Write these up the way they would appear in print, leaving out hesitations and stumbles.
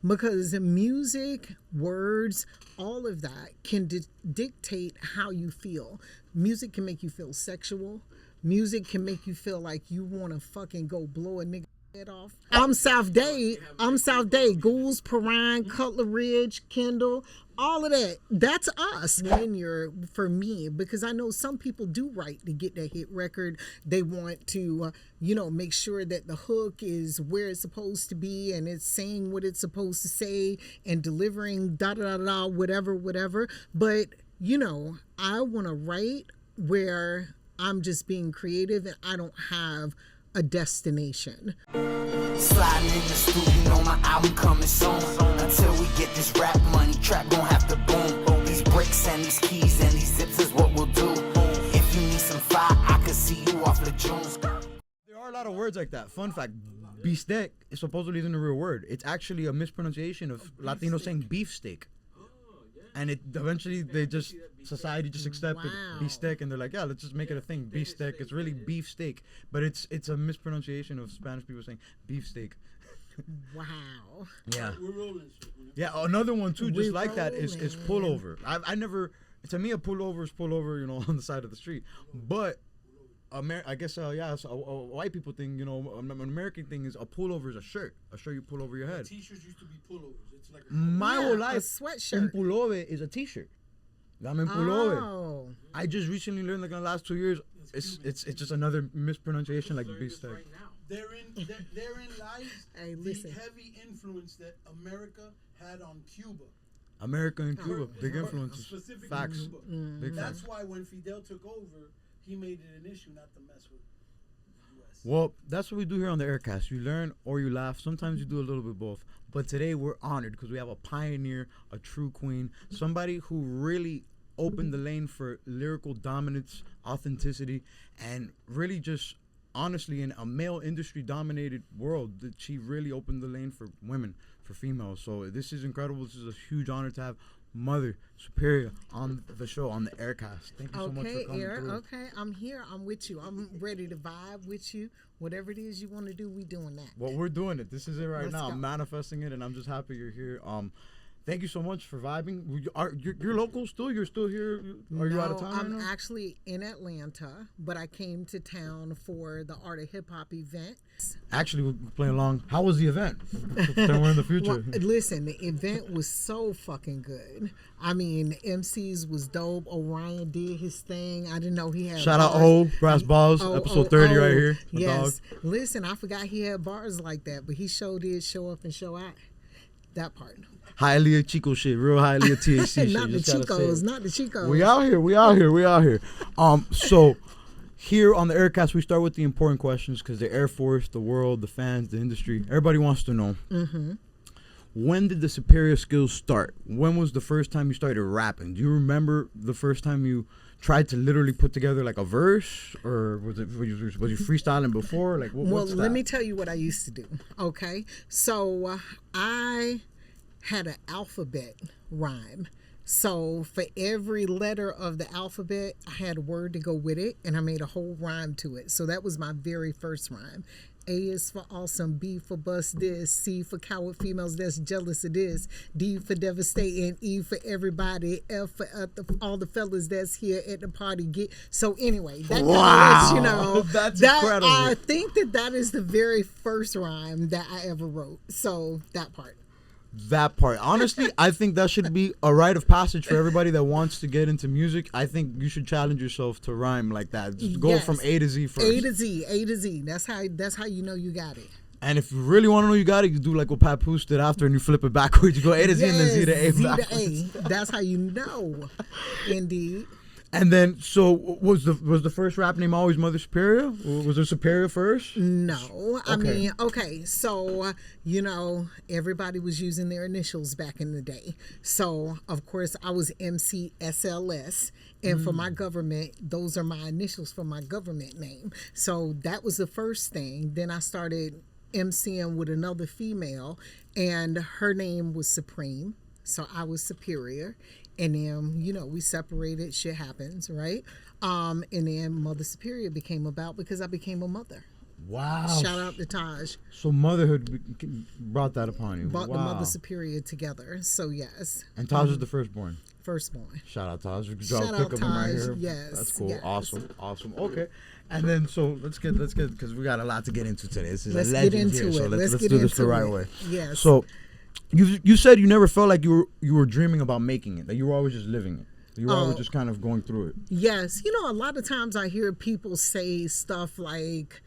because music, words, all of that can dictate how you feel. Music can make you feel sexual. Music can make you feel like you want to fucking go blow a nigga head off. I'm South Day. Ghouls, Perrine, Cutler Ridge, Kendall, all of that. That's us. Tenure for me, because I know some people do write to get that hit record. They want to, make sure that the hook is where it's supposed to be and it's saying what it's supposed to say and delivering da-da-da-da, whatever. But, I want to write where I'm just being creative and I don't have a destination. Sliding in the studio, my album coming soon. Until we get this rap money, trap gon' have to boom. These bricks and these keys and these zips is what we'll do. If you need some fire, I can see you off the Jones. There are a lot of words like that. Fun fact, beefsteak is supposedly isn't a real word. It's actually a mispronunciation of Latino saying beefsteak. And it eventually society just accepted beefsteak, and they're like, yeah, let's just make it a thing. Beefsteak. It's really beefsteak, but it's a mispronunciation of Spanish people saying beefsteak. Wow. Yeah. Yeah. Another one too, just like that, is pullover. I never. To me, a pullover is pullover, on the side of the street. But I guess so a white people thing, an American thing is a pullover is a shirt you pull over your head. T-shirts used to be pullovers. It's like my whole life, a sweatshirt. Un pullover is a T-shirt. I'm pullover. I just recently learned, like in the last 2 years, it's just another mispronunciation, like beefsteak. Right therein lies the heavy influence that America had on Cuba. America and Cuba, big influences. Facts. Big That's facts. why when Fidel took over, he made it an issue not to mess with the U.S. Well, that's what we do here on the Heir Cast. You learn or you laugh. Sometimes you do a little bit both. But today we're honored because we have a pioneer, a true queen, somebody who really opened the lane for lyrical dominance, authenticity, and really just honestly in a male industry dominated world that she really opened the lane for women, for females. So this is incredible. This is a huge honor to have Mother Superia on the show, on the Heir Cast. Thank you so much for coming through. Okay, I'm here. I'm with you. I'm ready to vibe with you. Whatever it is you want to do, we doing that. Well, we're doing it. This is it right Let's now. go. I'm manifesting it, and I'm just happy you're here. Thank you so much for vibing. You're local still? You're still here? Are you out of town? I'm actually in Atlanta, but I came to town for the Art of Hip Hop event. Actually, we're playing along. How was the event? Then we're in the future. Well, listen, the event was so fucking good. I mean, MCs was dope. Orion did his thing. I didn't know he had Shout bars. out O, Brass Balls, episode 30 right here. Yes. Dog. Listen, I forgot he had bars like that, but he sure did show up and show out. That part. Highly a Chico shit, real highly a THC shit. Not the Chicos, not the Chicos. We out here. So here on the Heir Cast, we start with the important questions because the Air Force, the world, the fans, the industry, everybody wants to know. Mm-hmm. When did the Superia skills start? When was the first time you started rapping? Do you remember the first time you tried to literally put together like a verse, or was you freestyling before? Like, what's that? Let me tell you what I used to do. Okay, so I had an alphabet rhyme. So for every letter of the alphabet, I had a word to go with it, and I made a whole rhyme to it. So that was my very first rhyme. A is for awesome, B for bust this, C for coward females that's jealous of this, D for devastating, E for everybody, F for all the fellas that's here at the party. So anyway, that that's incredible. I think that is the very first rhyme that I ever wrote. So that part. Honestly, I think that should be a rite of passage for everybody that wants to get into music. I think you should challenge yourself to rhyme like that. Just go from A to Z first. A to Z. That's how you know you got it. And if you really want to know you got it, you do like what Papoose did after, and you flip it backwards. You go A to Z and then Z to A. Z to A. That's how you know. Indeed. And then, so was the first rap name always Mother Superia? Or was there Superia first? No. I mean, okay, so, everybody was using their initials back in the day. So, of course, I was MC SLS. And for my government, those are my initials for my government name. So that was the first thing. Then I started MCing with another female, and her name was Supreme. So I was Superior. And then, we separated. Shit happens, right? And then Mother Superia became about because I became a mother. Wow. Shout out to Taj. So motherhood brought that upon you. Brought the Mother Superior together. So yes. And Taj is the firstborn. Firstborn. Shout out Taj. Shout out Pick up him right Taj. here. Yes. That's cool. Yes. Awesome. Okay. And then so let's get because we got a lot to get into today. This is Let's a get legend into here. it. So let's get do this the into right it. way. Yes. So you said you never felt like you were dreaming about making it. That you were always just living it. You were always just kind of going through it. Yes. You know, a lot of times I hear people say stuff like,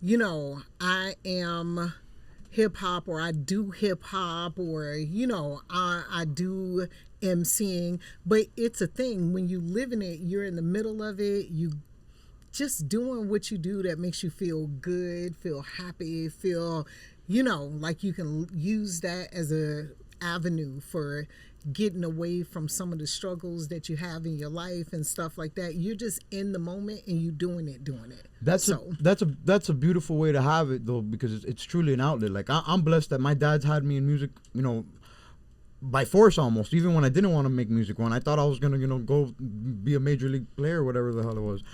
you know, I am hip hop, or I do hip hop, or, you know, I do MCing. But it's a thing. When you live in it, you're in the middle of it. You just doing what you do that makes you feel good, feel happy, feel, you know, like you can use that as a avenue for getting away from some of the struggles that you have in your life and stuff like that. You're just in the moment and you doing it. That's a beautiful way to have it though, because it's truly an outlet. Like I'm blessed that my dad's had me in music, you know, by force almost, even when I didn't want to make music, when I thought I was gonna, you know, go be a major league player or whatever the hell it was.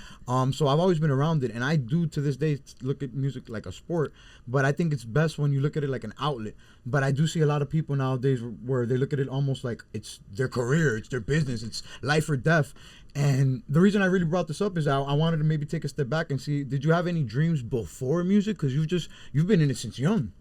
So I've always been around it, and I do to this day look at music like a sport, but I think it's best when you look at it like an outlet. But I do see a lot of people nowadays where they look at it almost like it's their career, it's their business, it's life or death. And the reason I really brought this up is I wanted to maybe take a step back and see, did you have any dreams before music? Because you've been in it since young.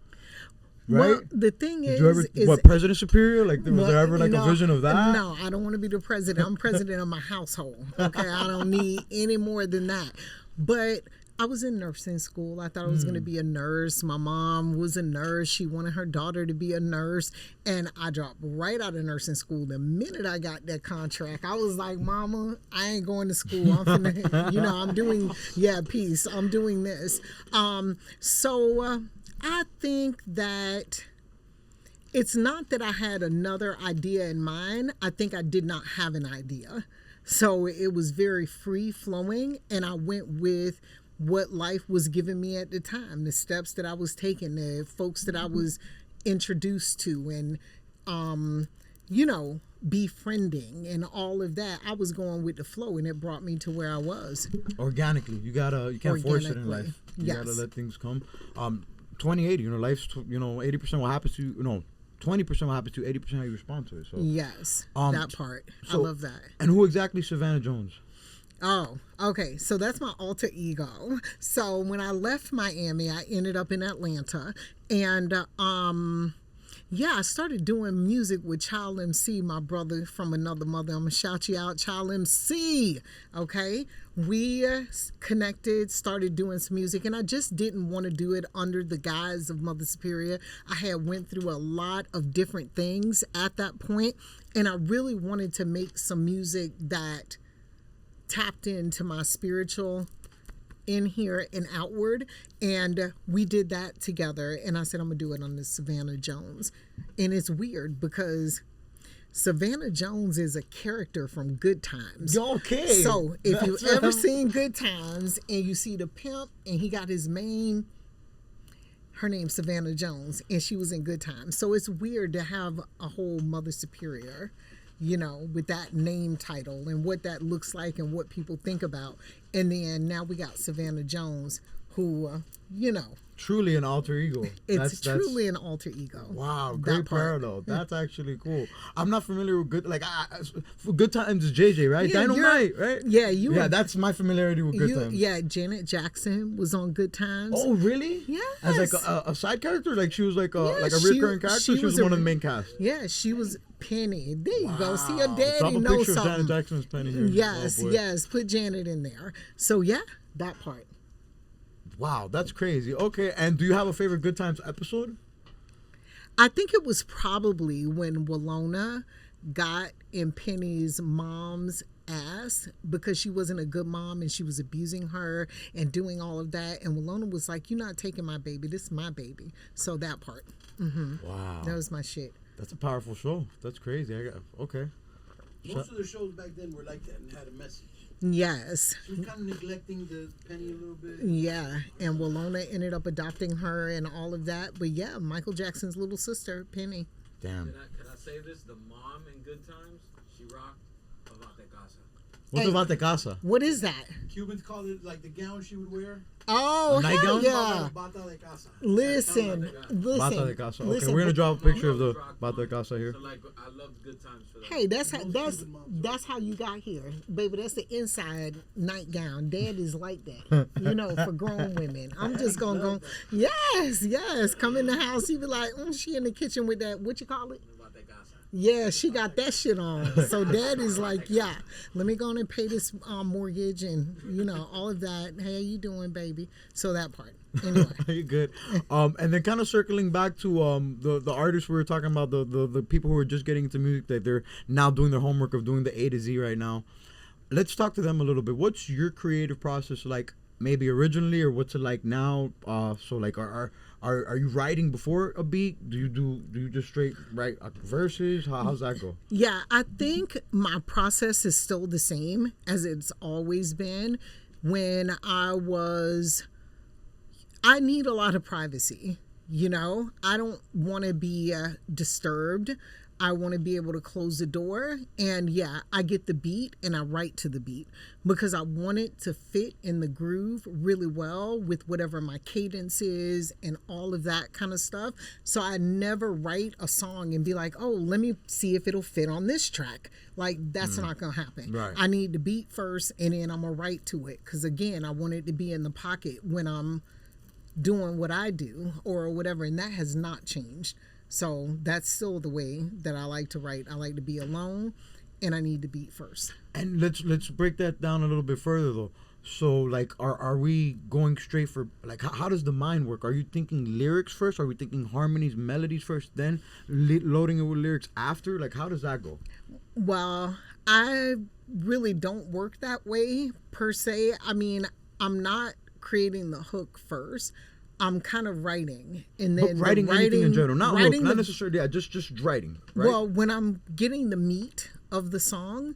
Right? Well, the thing is, what, President Superior? Like, was there ever like a vision of that? No, I don't want to be the president. I'm president of my household. Okay, I don't need any more than that. But I was in nursing school. I thought I was going to be a nurse. My mom was a nurse. She wanted her daughter to be a nurse, and I dropped right out of nursing school. The minute I got that contract, I was like, "Mama, I ain't going to school. I'm finna, you know, I'm doing peace. I'm doing this." I think that it's not that I had another idea in mind. I think I did not have an idea. So it was very free flowing, and I went with what life was giving me at the time, the steps that I was taking, the folks that I was introduced to, and, you know, befriending and all of that. I was going with the flow, and it brought me to where I was. Organically. You can't force it in life. You gotta let things come. 20/80, you know, life's, you know, 80% what happens to you, know, 20% what happens to you, 80% how you respond to it. So yes, that part. I love that. And who exactly is Savannah Jones? Oh, okay. So that's my alter ego. So when I left Miami, I ended up in Atlanta, and I started doing music with Child MC, my brother from another mother. I'm gonna shout you out, Child MC. Okay, we connected, started doing some music, and I just didn't want to do it under the guise of Mother Superior. I had went through a lot of different things at that point, and I really wanted to make some music that tapped into my spiritual in here and outward, and we did that together, and I said I'm gonna do it on the Savannah Jones. And it's weird because Savannah Jones is a character from Good Times. Okay. So if you've ever seen Good Times and you see the pimp and he got his main, her name's Savannah Jones, and she was in Good Times. So it's weird to have a whole Mother Superior, you know, with that name title and what that looks like and what people think about. And then now we got Savannah Jones, who, you know. Truly an alter ego. It's truly an alter ego. Wow, great parallel. That's actually cool. I'm not familiar with Good Times is JJ, right? Yeah, Dynamite, right? Yeah, that's my familiarity with Good Times. Yeah, Janet Jackson was on Good Times. Oh, really? Yes. As like a side character? Like she was like a recurring character? She was one of the main cast? Yeah, she was Penny. There you go. See, your daddy knows something. Janet Jackson's Penny here. Yes. Put Janet in there. So, yeah, that part. Wow, that's crazy. Okay, and do you have a favorite Good Times episode? I think it was probably when Walona got in Penny's mom's ass because she wasn't a good mom and she was abusing her and doing all of that. And Walona was like, "You're not taking my baby. This is my baby." So that part. Wow. That was my shit. That's a powerful show. That's crazy. Okay. Most of the shows back then were like that and had a message. Yes. She was kind of neglecting the Penny a little bit. Yeah, and Walona ended up adopting her and all of that. But yeah, Michael Jackson's little sister, Penny. Damn. Can I say this? The mom in Good Times, she rocked about that casa. What's about the casa? What is that? Cubans call it like the gown she would wear. Oh, hell yeah. Bata de casa. Listen. Bata de casa. Okay, listen, we're gonna drop a picture of the Bata de casa here. So like, I love good times for that. Hey, that's how you got here, baby. That's the inside nightgown. Dad is like that, you know, for grown women. I'm just gonna go. Yes. Come in the house. He be like, she in the kitchen with that. What you call it? Yeah, she got that shit on. So Dad is like, yeah, let me go on and pay this mortgage and, you know, all of that. Hey, how you doing, baby? So that part. Anyway. You're good. And then kind of circling back to the artists we were talking about, the people who are just getting into music, that they're now doing their homework of doing the A to Z right now. Let's talk to them a little bit. What's your creative process like, maybe originally, or what's it like now? So like, are you writing before a beat? Do you just straight write verses? How's that go? Yeah, I think my process is still the same as it's always been. When I need a lot of privacy, you know? I don't want to be disturbed. I want to be able to close the door, and yeah, I get the beat and I write to the beat because I want it to fit in the groove really well with whatever my cadence is and all of that kind of stuff. So I never write a song and be like, oh, let me see if it'll fit on this track. Like, that's not going to happen. Right. I need the beat first, and then I'm going to write to it because, again, I want it to be in the pocket when I'm doing what I do or whatever, and that has not changed. So that's still the way that I like to write. I like to be alone, and I need the beat first. And let's break that down a little bit further though. So like, are we going straight for like how does the mind work? Are you thinking lyrics first? Are we thinking harmonies, melodies first, then loading it with lyrics after? Like, how does that go? Well, I really don't work that way per se. I mean, I'm not creating the hook first. I'm kind of writing, and then writing anything in general, not necessarily. Yeah, just writing. Right? Well, when I'm getting the meat of the song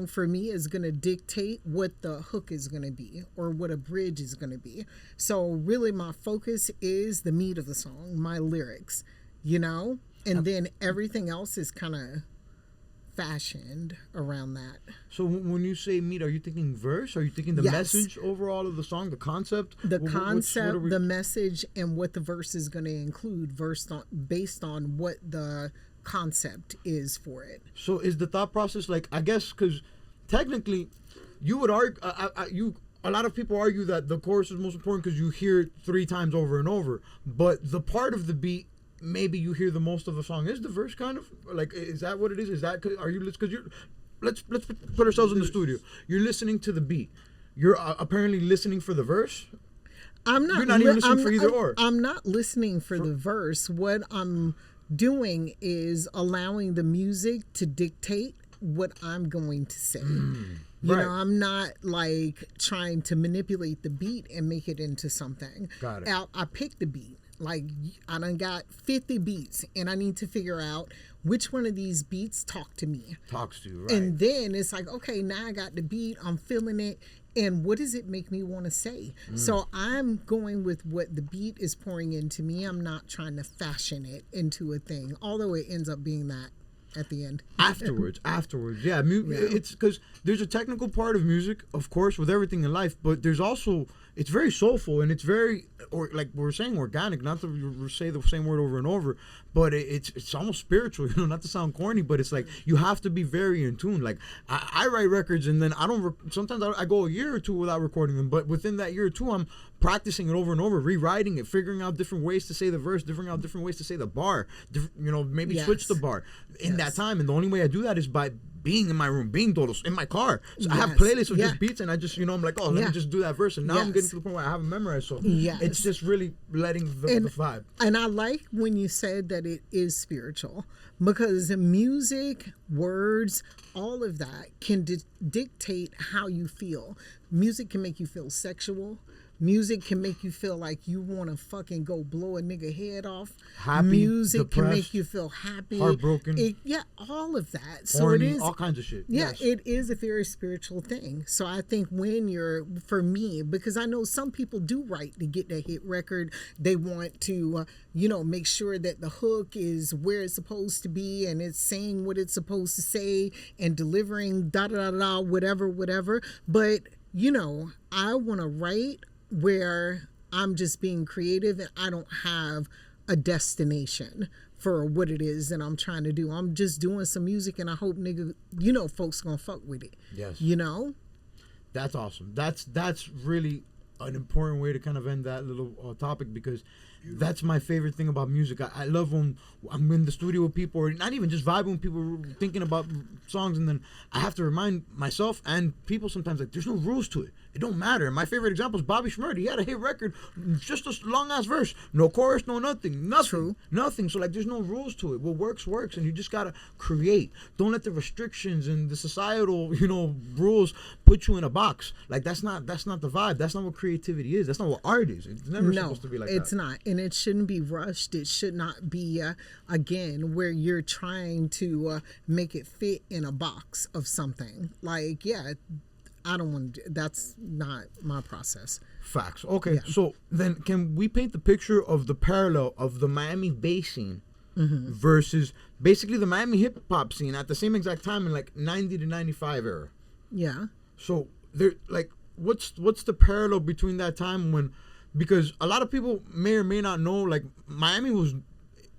for me is going to dictate what the hook is going to be or what a bridge is going to be. So really, my focus is the meat of the song, my lyrics, you know, and then everything else is kind of fashioned around that. So when you say meat, are you thinking verse? Are you thinking the message overall of the song, the concept? The concept, the message, and what the verse is going to include based on what the concept is for it. So is the thought process like, I guess, because technically you would argue, a lot of people argue that the chorus is most important because you hear it 3 times over and over, but the part of the beat maybe you hear the most of the song is the verse, kind of like, is that what it is? Is that, are you, because you're, let's put ourselves in the studio, you're listening to the beat, you're apparently listening for the verse. You're not even listening for either or. I'm not listening for the verse. What I'm doing is allowing the music to dictate what I'm going to say. You know, I'm not like trying to manipulate the beat and make it into something. Got it. I pick the beat. Like, I done got 50 beats, and I need to figure out which one of these beats talk to me. Talks to you, right. And then it's like, okay, now I got the beat, I'm feeling it, and what does it make me want to say? So I'm going with what the beat is pouring into me. I'm not trying to fashion it into a thing, although it ends up being that at the end. Afterwards, yeah. It's because there's a technical part of music, of course, with everything in life, but there's also, it's very soulful, and it's very, or like we were saying, organic, not to say the same word over and over, but it's almost spiritual, you know, not to sound corny, but it's like you have to be very in tune. Like I write records, and then sometimes I go a year or 2 without recording them, but within that year or 2 I'm practicing it over and over, rewriting it, figuring out different ways to say the verse, figuring out different ways to say the bar, you know, maybe switch the bar in that time. And the only way I do that is by being in my room, being todos in my car. So I have playlists of just beats, and I just, you know, I'm like, oh, let me just do that verse. And now I'm getting to the point where I have it memorized. So it's just really letting the vibe. And I like when you said that it is spiritual, because music, words, all of that can dictate how you feel. Music can make you feel sexual. Music can make you feel like you want to fucking go blow a nigga head off. Happy, music can make depressed, you feel happy, heartbroken, yeah, all of that. horny, So it is all kinds of shit. Yeah, Yes. it is a very spiritual thing. So I think when you're, for me, because I know some people do write to get that hit record, they want to, make sure that the hook is where it's supposed to be and it's saying what it's supposed to say and delivering da da da da, whatever. But, I want to write where I'm just being creative and I don't have a destination for what it is that I'm trying to do. I'm just doing some music and I hope folks gonna fuck with it. Yes. That's awesome. That's really an important way to kind of end that little topic, because that's my favorite thing about music. I love when I'm in the studio with people, or not even just vibing with people, thinking about songs, and then I have to remind myself and people sometimes, like, there's no rules to it. It don't matter. My favorite example is Bobby Shmurda. He had a hit record, just a long ass verse, no chorus, no nothing. True. Nothing. So like, there's no rules to it. What works, and you just gotta create. Don't let the restrictions and the societal, rules put you in a box. Like that's not the vibe. That's not what creativity is. That's not what art is. It's never supposed to be like that. No, it's not, and it shouldn't be rushed. It should not be again where you're trying to make it fit in a box of something. Like, yeah. I don't want to. That's not my process. Facts. Okay, Yeah. So then, can we paint the picture of the parallel of the Miami bass scene versus basically the Miami hip hop scene at the same exact time in like 90 to 95 era? Yeah. So there, like, what's the parallel between that time when, because a lot of people may or may not know, like Miami was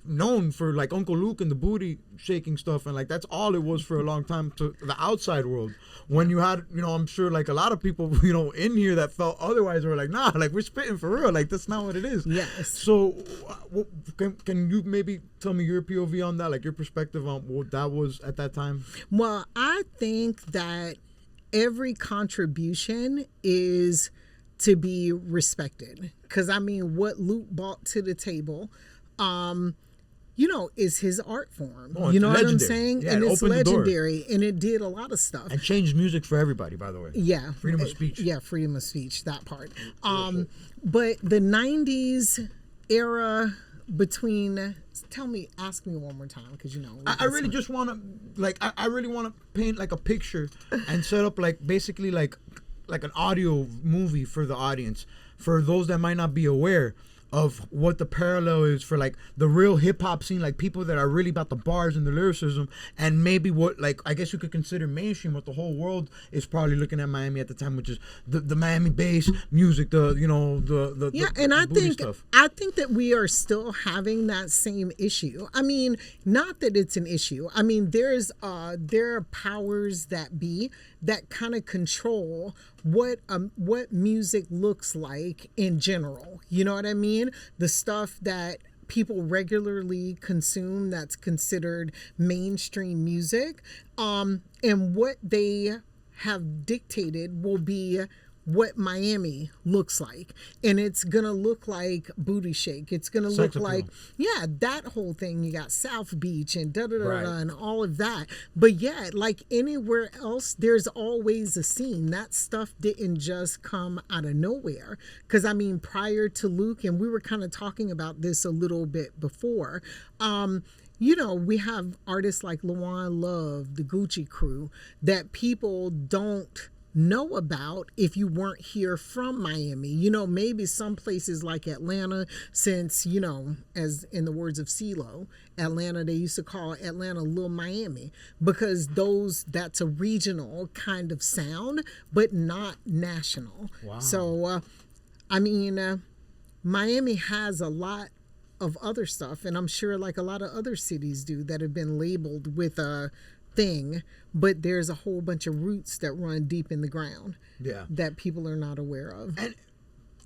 known for like Uncle Luke and the booty shaking stuff, and like that's all it was for a long time to the outside world. When you had, I'm sure like a lot of people, in here that felt otherwise were like, nah, like we're spitting for real, like that's not what it is. Yes. So can you maybe tell me your POV on that, like your perspective on what that was at that time? Well, I think that every contribution is to be respected, because I mean, what Luke brought to the table, is his art form. Oh, you know legendary. what I'm saying? Yeah, and it it's opened the door. legendary, and it did a lot of stuff. And changed music for everybody, by the way. Yeah. Freedom of speech. Yeah, freedom of speech, that part. But the 90s era between, ask me one more time, because I really just want to, I really want to paint like a picture and set up like basically like an audio movie for the audience, for those that might not be aware of what the parallel is for like the real hip hop scene, like people that are really about the bars and the lyricism, and maybe what, like, I guess you could consider mainstream, what the whole world is probably looking at Miami at the time, which is the Miami bass music, the I think that we are still having that same issue. I mean, not that it's an issue. I mean, there are powers that be that kind of control what music looks like in general. You know what I mean? The stuff that people regularly consume that's considered mainstream music, and what they have dictated will be what Miami looks like, and it's gonna look like booty shake. It's gonna look like, yeah, that whole thing. You got South Beach and and all of that. But yeah, like anywhere else, there's always a scene. That stuff didn't just come out of nowhere. Because I mean, prior to Luke, and we were kind of talking about this a little bit before. We have artists like Luan Love, the Gucci Crew, that people don't know about if you weren't here from Miami. Maybe some places like Atlanta, since, as in the words of CeeLo, Atlanta, they used to call Atlanta Little Miami, because that's a regional kind of sound, but not national. Wow. So, Miami has a lot of other stuff, and I'm sure like a lot of other cities do, that have been labeled with a thing, but there's a whole bunch of roots that run deep in the ground that people are not aware of. And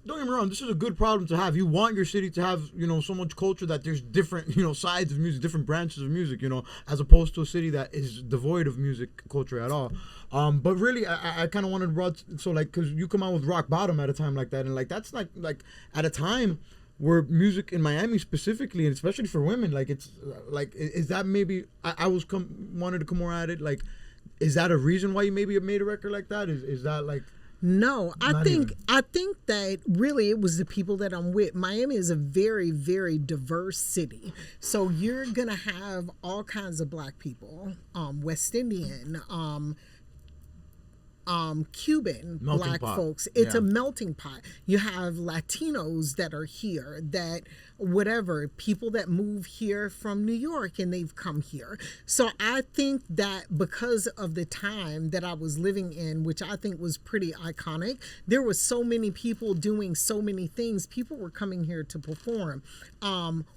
don't get me wrong, this is a good problem to have. You want your city to have, so much culture that there's different, sides of music, different branches of music, as opposed to a city that is devoid of music culture at all. But really, I kind of wanted to because you come out with Rock Bottom at a time like that, and like that's like at a time where music in Miami specifically, and especially for women, like it's like, is that maybe I wanted to come more at it, like, is that a reason why you maybe made a record like that? Is that like? No, I think that really it was the people that I'm with. Miami is a very, very diverse city. So you're gonna have all kinds of black people, West Indian, Cuban melting black pot. folks. It's a melting pot. You have Latinos that are here, that whatever, people that move here from New York and they've come here. So I think that because of the time that I was living in, which I think was pretty iconic, there were so many people doing so many things. People were coming here to perform.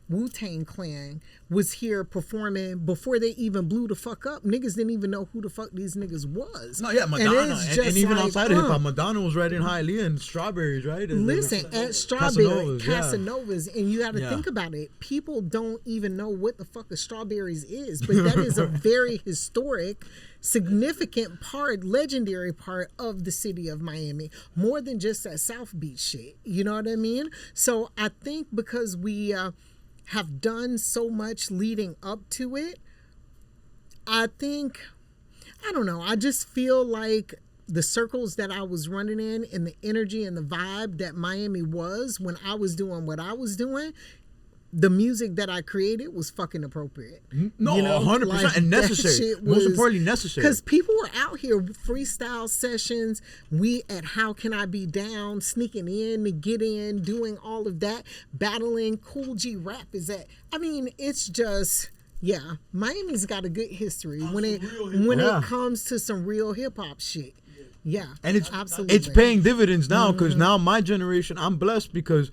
Wu-Tang Clan was here performing before they even blew the fuck up. Niggas didn't even know who the fuck these niggas was. No, yeah, Madonna. And even outside of hip-hop, Madonna was right in Hialeah and Strawberries, right? Listen, at Strawberry, Casanovas, and you got to think about it. People don't even know what the fuck a Strawberries is, but that is a very historic, significant part, legendary part of the city of Miami, more than just that South Beach shit. You know what I mean? So I think because we have done so much leading up to it, I don't know, I just feel like the circles that I was running in and the energy and the vibe that Miami was when I was doing what I was doing, the music that I created was fucking appropriate. No, 100%, and necessary. Most importantly, necessary. Because people were out here, freestyle sessions, we at How Can I Be Down, sneaking in to get in, doing all of that, battling. Cool G Rap is that. I mean, it's just... Yeah, Miami's got a good history when it comes to some real hip hop shit. Yeah, and it's absolutely, it's paying dividends now because now my generation, I'm blessed because.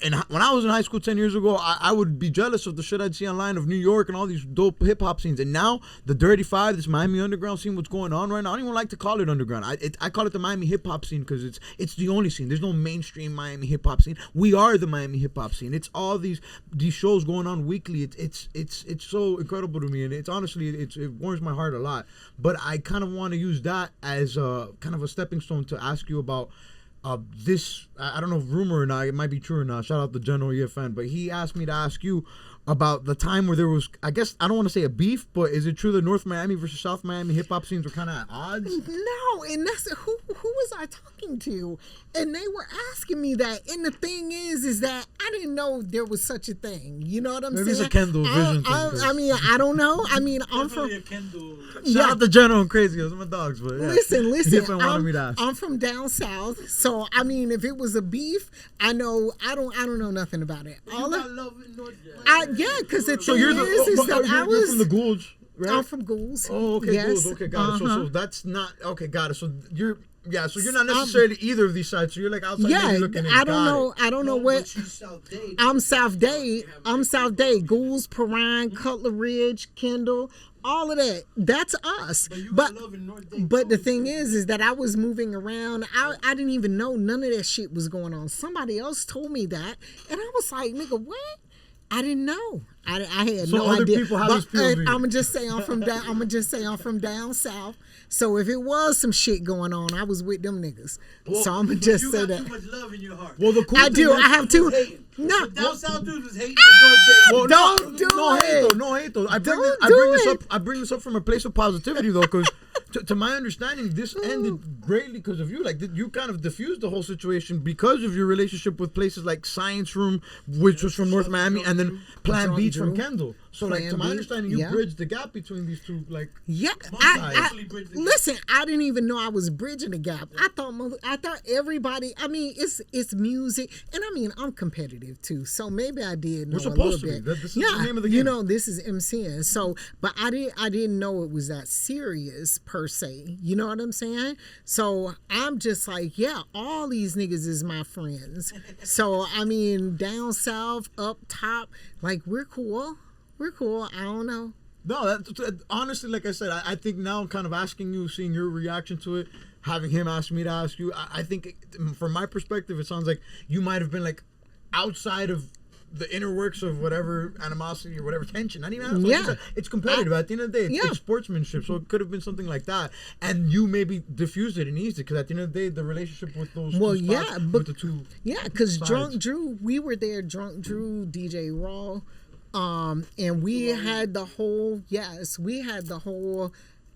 And when I was in high school 10 years ago, I would be jealous of the shit I'd see online of New York and all these dope hip hop scenes. And now the Dirty Five, this Miami underground scene, what's going on right now, I don't even like to call it underground. I call it the Miami hip hop scene because it's the only scene. There's no mainstream Miami hip hop scene. We are the Miami hip hop scene. It's all these shows going on weekly. It's so incredible to me, and it's honestly it warms my heart a lot. But I kind of want to use that as a kind of a stepping stone to ask you about. This, I don't know if rumor or not, it might be true or not. Shout out to General EFN, but he asked me to ask you about the time where there was, I guess, I don't want to say a beef, but is it true that North Miami versus South Miami hip hop scenes were kind of at odds? No, and that's who was I talking to? And they were asking me that. And the thing is that I didn't know there was such a thing. You know what I'm saying? Maybe it's a Kendall vision thing. I mean, I don't know. I mean, I'm from. Shout out to General and Crazy. Those are my dogs, but yeah. Listen. I'm from down south, so I mean, if it was a beef, I don't know nothing about it. Because the thing is that I was from the Goulds, right? I'm from Goulds. Oh, okay, yes. Goulds. Okay, got it. So that's not okay. Got it. So you're not necessarily either of these sides. So you're like outside maybe looking in. I don't know what. I'm South Dade. Goulds, Perrine, Cutler Ridge, Kendall. All of that, that's us. But the thing is that I was moving around. I didn't even know none of that shit was going on. Somebody else told me that, and I was like, nigga, what? I didn't know. I had no idea. People have this POV. I'm gonna just say I'm from down south. So if it was some shit going on, I was with them niggas. Well, so I'm gonna just say that. You got too much love in your heart. Well, the cool I do. I have to. No. Down south dudes was hating. Well, don't do it. No hate though. I bring this up from a place of positivity though, because to my understanding, this ended greatly because of you. Like you kind of diffused the whole situation because of your relationship with places like Science Room, which was from North Miami, and then Plan Beach from Kendall. So like to my understanding, you bridged the gap between these two. Like listen, I didn't even know I was bridging the gap. I thought everybody. I mean, it's music, and I mean I'm competitive too, so maybe I did know a little bit. This is the name of the game. You know, this is MCing. So, but I didn't know it was that serious per se. You know what I'm saying? So I'm just like, yeah, all these niggas is my friends. So I mean, down south, up top, like we're cool. We're cool. I don't know. No, honestly, like I said, I think now kind of asking you, seeing your reaction to it, having him ask me to ask you, I think from my perspective, it sounds like you might have been like outside of the inner works of whatever animosity or whatever tension. Not even it's competitive. At the end of the day, it's sportsmanship. So it could have been something like that. And you maybe diffused it and eased it because at the end of the day, the relationship with those with the two because Drunk Drew, we were there, Drunk Drew, DJ Raw, and we had the whole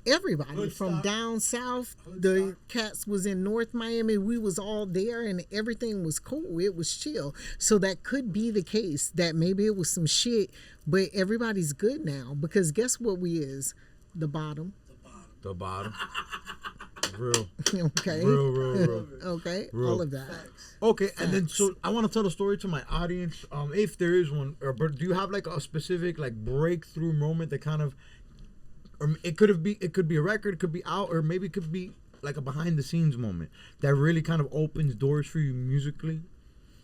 everybody from down south. The cats was in North Miami. We was all there and everything was cool. It was chill. So that could be the case that maybe it was some shit, but everybody's good now because guess what we is? The bottom. The bottom. Real. Okay. Real. Okay. Real. All of that. Okay, Facts. And then so I want to tell a story to my audience. If there is one, but do you have like a specific like breakthrough moment that kind of, or it could be a record, it could be out, or maybe it could be like a behind the scenes moment that really kind of opens doors for you musically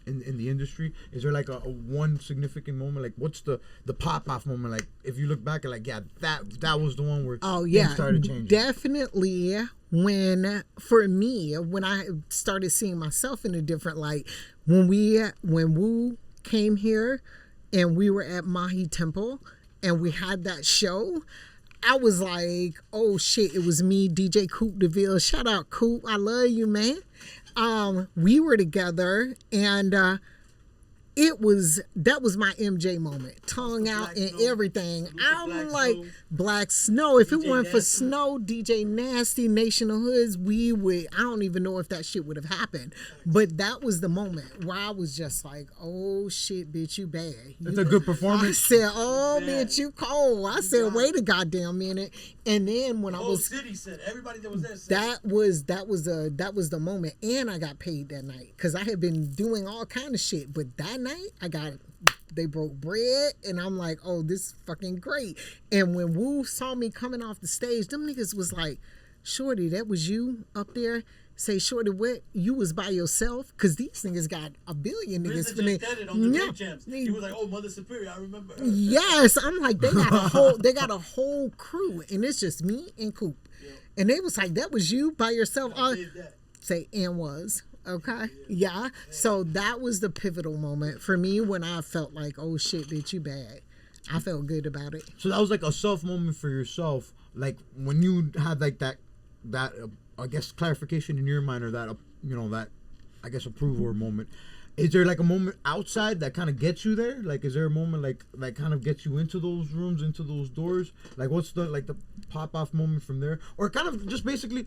in the industry? Is there like a one significant moment? Like what's the pop off moment? Like if you look back and like, yeah, that was the one where things started changing. Definitely when I started seeing myself in a different light, when Wu came here and we were at Mahi Temple and we had that show, I was like, oh shit, it was me, DJ Coop DeVille. Shout out Coop, I love you, man. We were together and that was my MJ moment. Tongue out and everything. I'm like Black Snow. If it weren't for Snow, DJ Nasty, Nation of Hoods, I don't even know if that shit would have happened. But that was the moment where I was just like, oh shit, bitch, you bad. That's a good performance. I said, oh bitch, you cold. I said, wait a goddamn minute. And then when I was city said, everybody that was there said, that was the moment. And I got paid that night because I had been doing all kind of shit. But that night they broke bread and I'm like, oh, this is fucking great. And when Wu saw me coming off the stage, them niggas was like, Shorty, that was you up there? Say, Shorty, what? You was by yourself? Because these niggas got a billion niggas. He was like, oh, Mother Superia, I remember her. Yes, I'm like, they got a whole crew and it's just me and Coop. Yeah. And they was like, that was you by yourself? Say, and was. Okay. Yeah. So that was the pivotal moment for me when I felt like, oh shit, bitch, you bad. I felt good about it. So that was like a self moment for yourself. Like when you had like that I guess clarification in your mind or that, that I guess approval moment. Is there like a moment outside that kind of gets you there? Like, is there a moment like kind of gets you into those rooms, into those doors? Like what's the pop off moment from there? Or kind of just basically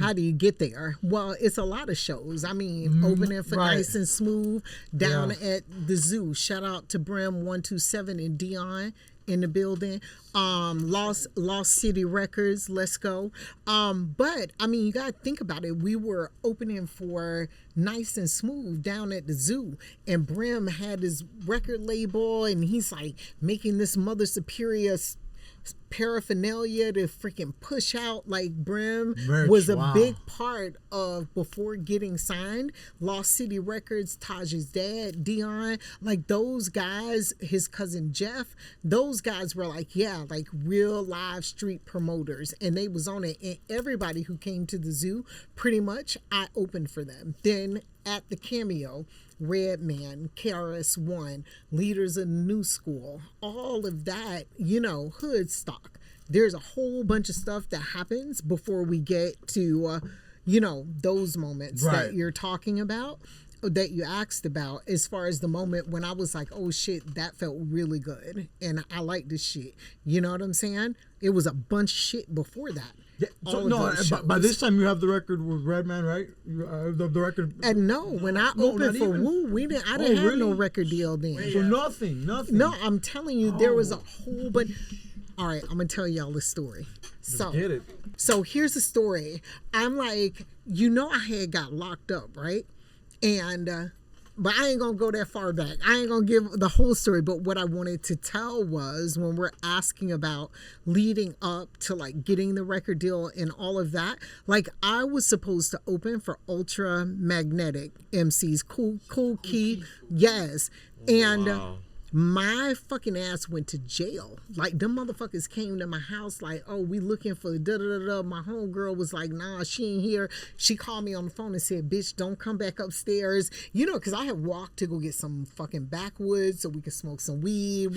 how do you get there? Well, it's a lot of shows. I mean, opening for Nice and Smooth down at the Zoo. Shout out to Brim 127 and Dion in the building. Lost City Records, let's go. But I mean, you gotta think about it. We were opening for Nice and Smooth down at the Zoo, and Brim had his record label, and he's like making this Mother Superior paraphernalia to freaking push out. Like Brim was a big part of before getting signed. Lost City Records, Taj's dad, Dion, like those guys, his cousin Jeff, those guys were like, yeah, like real live street promoters, and they was on it. And everybody who came to the Zoo, pretty much, I opened for them. Then at the Cameo, Redman, KRS-One, Leaders of the New School, all of that, hood stock. There's a whole bunch of stuff that happens before we get to, those moments that you're talking about, that you asked about, as far as the moment when I was like, oh shit, that felt really good. And I like this shit. You know what I'm saying? It was a bunch of shit before that. Yeah, so by this time you have the record with Redman, right? The record. And when I opened for Wu, I didn't have no record deal then. So nothing. No, I'm telling you, there was a whole bunch. All right, I'm gonna tell y'all the story. Get it. So here's the story. I'm like, I had got locked up, right? And but I ain't gonna go that far back. I ain't gonna give the whole story, but what I wanted to tell was, when we're asking about leading up to like getting the record deal and all of that, like I was supposed to open for Ultra Magnetic MCs, Cool Key, yes. And my fucking ass went to jail. Like, them motherfuckers came to my house like, oh, we looking for da-da-da-da. My homegirl was like, nah, she ain't here. She called me on the phone and said, bitch, don't come back upstairs. Because I had walked to go get some fucking backwoods so we could smoke some weed,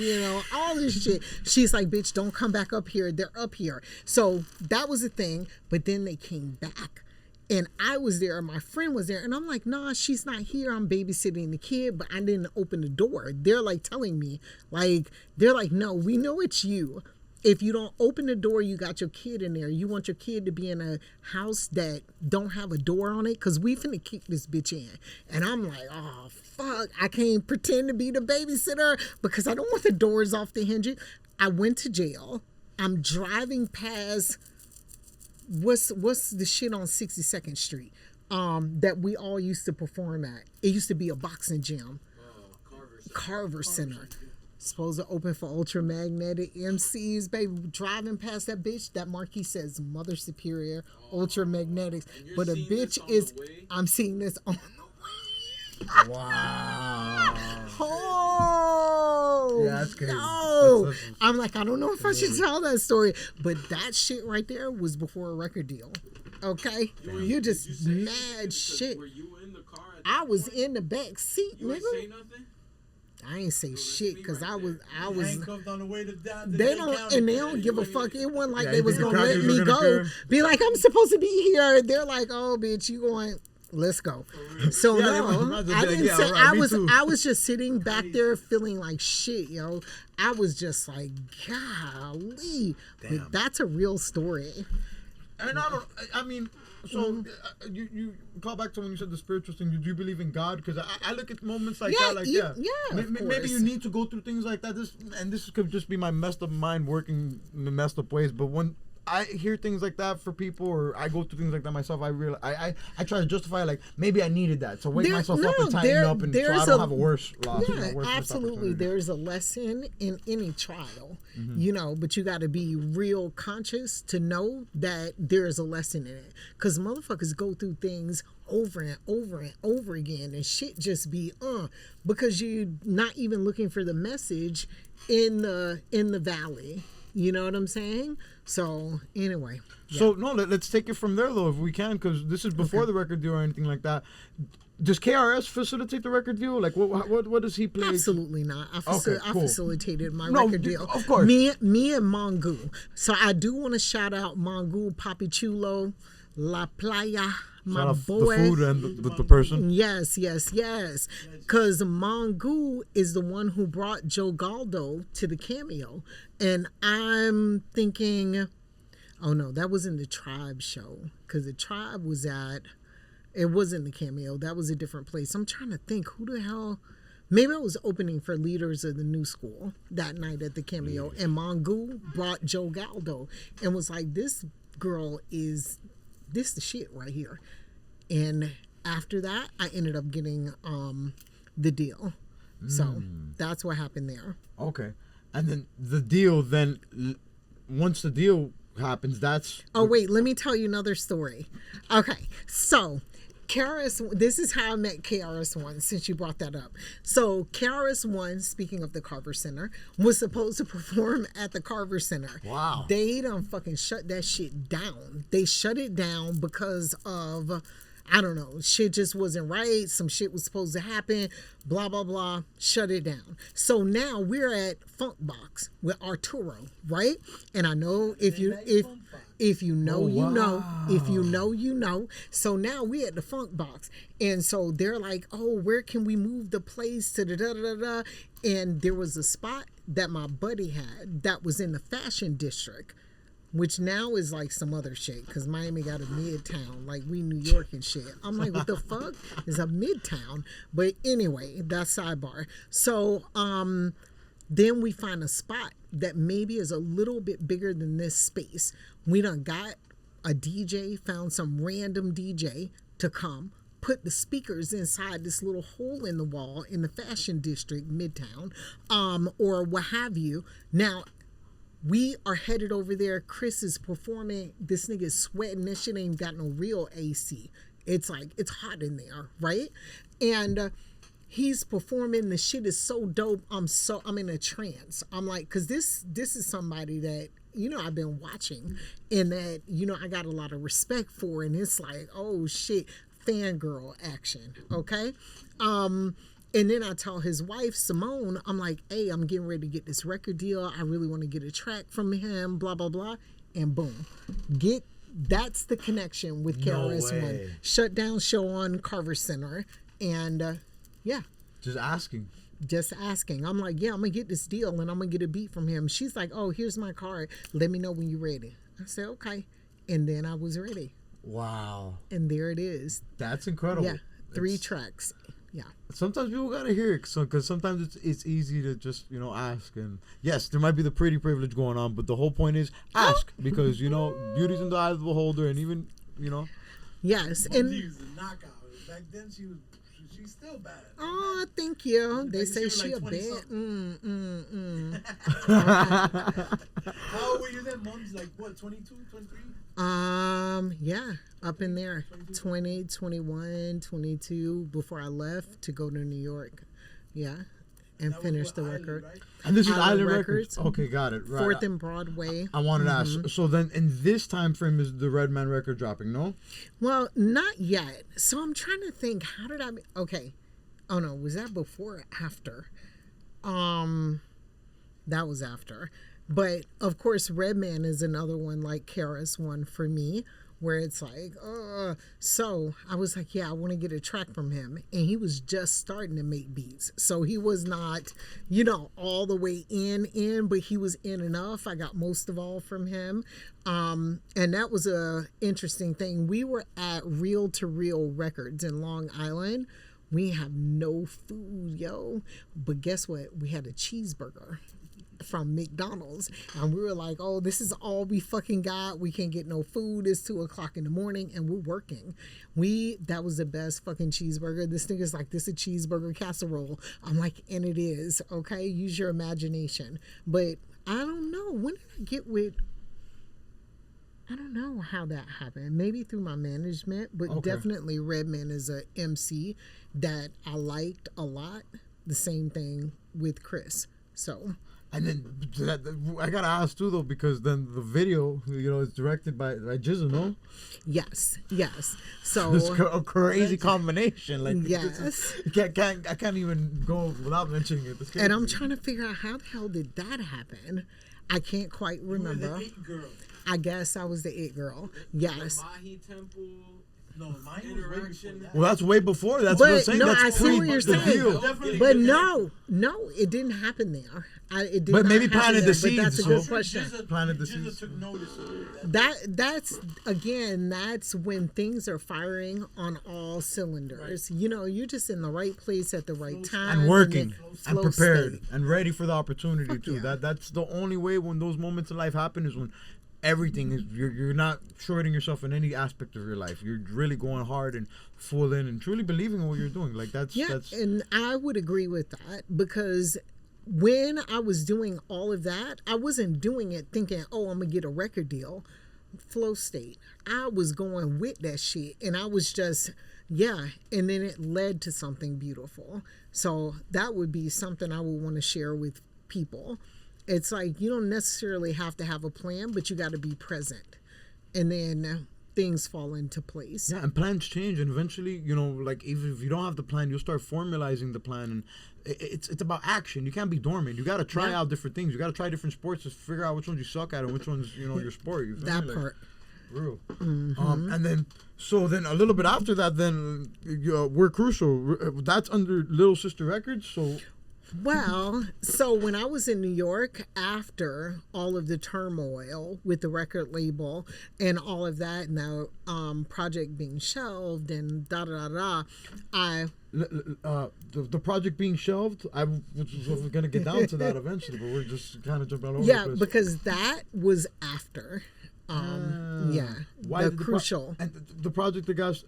all this shit. She's like, bitch, don't come back up here. They're up here. So that was the thing. But then they came back. And I was there, and my friend was there, and I'm like, nah, she's not here. I'm babysitting the kid, but I didn't open the door. They're like telling me, like, they're like, no, we know it's you. If you don't open the door, you got your kid in there. You want your kid to be in a house that don't have a door on it? Because we finna kick this bitch in. And I'm like, oh, fuck. I can't pretend to be the babysitter because I don't want the doors off the hinges. I went to jail. I'm driving past, what's the shit on 62nd Street that we all used to perform at? It used to be a boxing gym. Carver Center. Supposed to open for ultramagnetic MCs, baby. Driving past that bitch, that marquee says Mother Superia, ultramagnetics. But a bitch is, I'm seeing this on the way. Wow. Oh, yeah, that's crazy. No. I'm like, I don't know if I should tell that story, but that shit right there was before a record deal. Okay? You just mad shit. Were you in the car? I was in the back seat, You nigga. ain't say nothing? I ain't say shit because I was handcuffed on the way to down. they don't give a fuck. It wasn't like they was gonna let crackers me were gonna go. come. Be like, I'm supposed to be here. They're like, oh bitch, you going, let's go. So Yeah, they no, might as well I be like, didn't yeah, say all right, me too. I was just sitting back there feeling like shit, yo. I was just like, golly. Damn. But that's a real story. And I mean, so you call back to when you said the spiritual thing. Do you believe in God? Because I look at moments like Yeah, that, like of maybe course. you need to go through things like that. This could just be my messed up mind working in messed up ways. But when I hear things like that for people, or I go through things like that myself, I realize I try to justify like maybe I needed that to wake myself up and tighten up, and so I don't have a worse loss. Yeah, worse missed absolutely. opportunity. There's a lesson in any trial, you know, but you got to be real conscious to know that there is a lesson in it. Because motherfuckers go through things over and over and over again, and shit just be because you're not even looking for the message in the valley. You know what I'm saying? So anyway. Yeah. So no, let's take it from there though, if we can, because this is before the record deal or anything like that. Does KRS facilitate the record deal? Like, what does he play? Absolutely not. I facilitated my No, record deal. of course. Me and Mongu. So I do want to shout out Mongu, Papi Chulo, La Playa, my Shout out boy. the food and the person. Yes. Because Mongu is the one who brought Joe Galdo to the cameo. And I'm thinking, oh no, that was in the Tribe show. Because the Tribe was it wasn't the cameo. That was a different place. I'm trying to think, who the hell? Maybe I was opening for Leaders of the New School that night at the cameo. And Mongu brought Joe Galdo and was like, this girl is this the shit right here. And after that, I ended up getting the deal. So that's what happened there. Okay. And then the deal, once the deal happens, that's... Oh, wait, let me tell you another story. Okay, so this is how I met KRS-One, since you brought that up. So KRS-One, speaking of the Carver Center, was supposed to perform at the Carver Center. Wow. They done fucking shut that shit down. They shut it down because of... I don't know, shit just wasn't right. Some shit was supposed to happen, blah, blah, blah, shut it down. So now we're at Funk Box with Arturo, right? And I know if you know, you know. If you know, you know. So now we at the Funk Box. And so they're like, oh, where can we move the place to da-da-da-da? And there was a spot that my buddy had that was in the Fashion District, which now is like some other shit, because Miami got a Midtown, like we New York and shit. I'm like, what the fuck is a Midtown? But anyway, that's sidebar. So then we find a spot that maybe is a little bit bigger than this space. We done got a DJ, found some random DJ to come, put the speakers inside this little hole in the wall in the Fashion District, Midtown, or what have you. Now, we are headed over there. Chris is performing. This nigga is sweating. This shit ain't got no real AC. It's like, it's hot in there, right? And he's performing. The shit is so dope. I'm in a trance. I'm like, because this is somebody that, you know, I've been watching and that, you know, I got a lot of respect for. And it's like, oh shit, fangirl action, okay? And then I tell his wife, Simone, I'm like, hey, I'm getting ready to get this record deal. I really want to get a track from him, blah, blah, blah. And boom, get That's the connection with KRS-One. way. Shut down show on Carver Center. And yeah. Just asking. Just asking. I'm like, yeah, I'm going to get this deal and I'm going to get a beat from him. She's like, oh, here's my card. Let me know when you're ready. I said, okay. And then I was ready. Wow. And there it is. That's incredible. Yeah. 3 tracks. Yeah. Sometimes people gotta hear it, because sometimes it's easy to just ask, and yes, there might be the pretty privilege going on, but the whole point is ask, because beauty's in the eye of the beholder, and even Yes, and she was a knockout. Back then, she's still bad. Oh, thank you. They say she a bit. How old were you then, Mums? Like what? 22, 23? Yeah, up in there. 20, 21, 22 before I left to go to New York. Yeah. And finish the record. Right? And this is Island Island Records. Okay, got it. Right. 4th and Broadway. I wanted to ask. So then, in this time frame, is the Redman record dropping? No. Well, not yet. So I'm trying to think. How did I? Okay. Oh no, was that before or after? That was after. But of course, Redman is another one like KRS-One for me, where it's like, so I was like, yeah, I want to get a track from him. And he was just starting to make beats. So he was not, all the way in, but he was in enough. I got most of all from him. And that was a interesting thing. We were at Reel to Reel Records in Long Island. We have no food, yo. But guess what? We had a cheeseburger from McDonald's, and we were like, oh, this is all we fucking got. We can't get no food. It's 2:00 in the morning and we're working. That was the best fucking cheeseburger. This nigga's like, this is a cheeseburger casserole. I'm like, and it is. Okay, use your imagination. But I don't know, when did I get with, I don't know how that happened. Maybe through my management, but definitely Redman is a MC that I liked a lot. The same thing with Chris. So And then I gotta ask too, though, because then the video, is directed by Jizza, no? Yes. So it's a crazy combination. Like, yes, I can't even go without mentioning it. And I'm trying to figure out how the hell did that happen. I can't quite remember. You were the it girl. I guess I was the it girl. Yes. The Mahi Temple. No, mine interaction. Well, that's way before. That's what I'm saying. No, that's I see what you're saying. But no, it didn't happen there. It did. But maybe not planted the seeds. But that's a good question. Planted the seeds. Took notice of That's again. That's when things are firing on all cylinders. Right. You're just in the right place at the right time and working and prepared state. and ready for the opportunity. Fuck too. Yeah. That's the only way when those moments in life happen is when everything is you're not shorting yourself in any aspect of your life. You're really going hard and full in and truly believing in what you're doing. Like that's and I would agree with that, because when I was doing all of that, I wasn't doing it thinking, oh, I'm gonna get a record deal. Flow state. I was going with that shit, and I was just and then it led to something beautiful. So that would be something I would want to share with people. It's like, you don't necessarily have to have a plan, but you got to be present. And then things fall into place. Yeah, and plans change. And eventually, like even if you don't have the plan, you'll start formalizing the plan. And it's about action. You can't be dormant. You got to try out different things. You got to try different sports to figure out which ones you suck at and which ones, your sport. You that part. Real. And then a little bit after that, then We're Crucial. That's under Little Sister Records. Well, so when I was in New York, after all of the turmoil with the record label and all of that, and the project being shelved and the project being shelved, I was going to get down to that eventually, but we're just kind of jumping over. Yeah, because that was after. Why the Crucial. And the project that got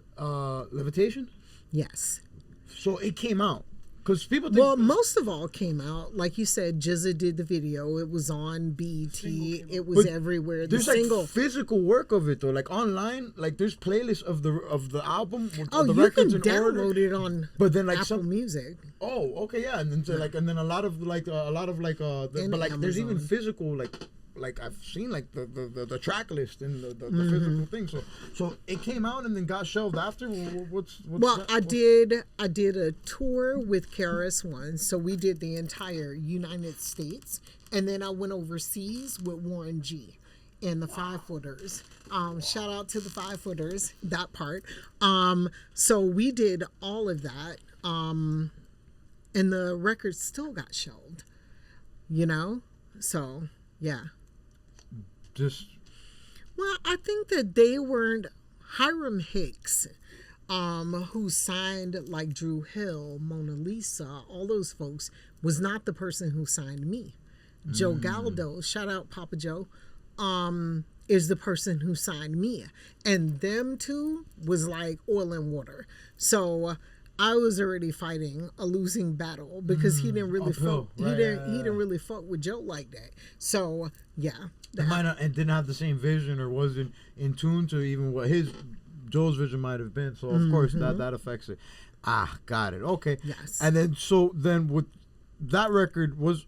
Levitation? Yes. So it came out. Because people think most of all came out, like you said. Jizza did the video. It was on BET. It was everywhere. There's like physical work of it though, like online. Like there's playlists of the album. Oh, the you records can download it on. But then like Apple Music. Oh, okay, yeah, and then and then a lot of but like there's even physical like I've seen like the track list and the physical thing. So it came out and then got shelved after. What's I did a tour with KRS-One, so we did the entire United States, and then I went overseas with Warren G. and the 5-footers. Shout out to the 5-footers, that part. So we did all of that. And the record still got shelved, you know? So, yeah. Well, I think that they weren't Hiram Hicks, who signed like Drew Hill, Mona Lisa, all those folks, was not the person who signed me. Joe Galdo, shout out Papa Joe, is the person who signed me. And them two was like oil and water. So I was already fighting a losing battle because he didn't really fuck. He didn't really fuck with Joe like that. So yeah, and didn't have the same vision or wasn't in tune to even what Joe's vision might have been. So of course that affects it. Got it. Okay. Yes. And then with that record was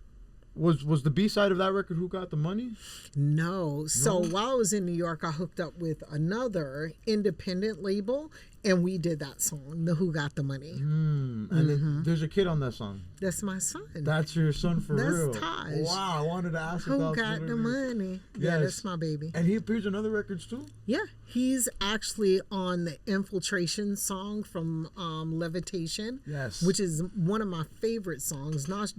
the B-side of that record Who Got the Money? No. So while I was in New York, I hooked up with another independent label, and we did that song, the Who Got the Money. And then there's a kid on that song. That's my son. That's your son for real. That's Taj. Wow, I wanted to ask Who Got the Money? Yeah, that's my baby. And he appears in other records too? Yeah, he's actually on the Infiltration song from Levitation. Yes. Which is one of my favorite songs, not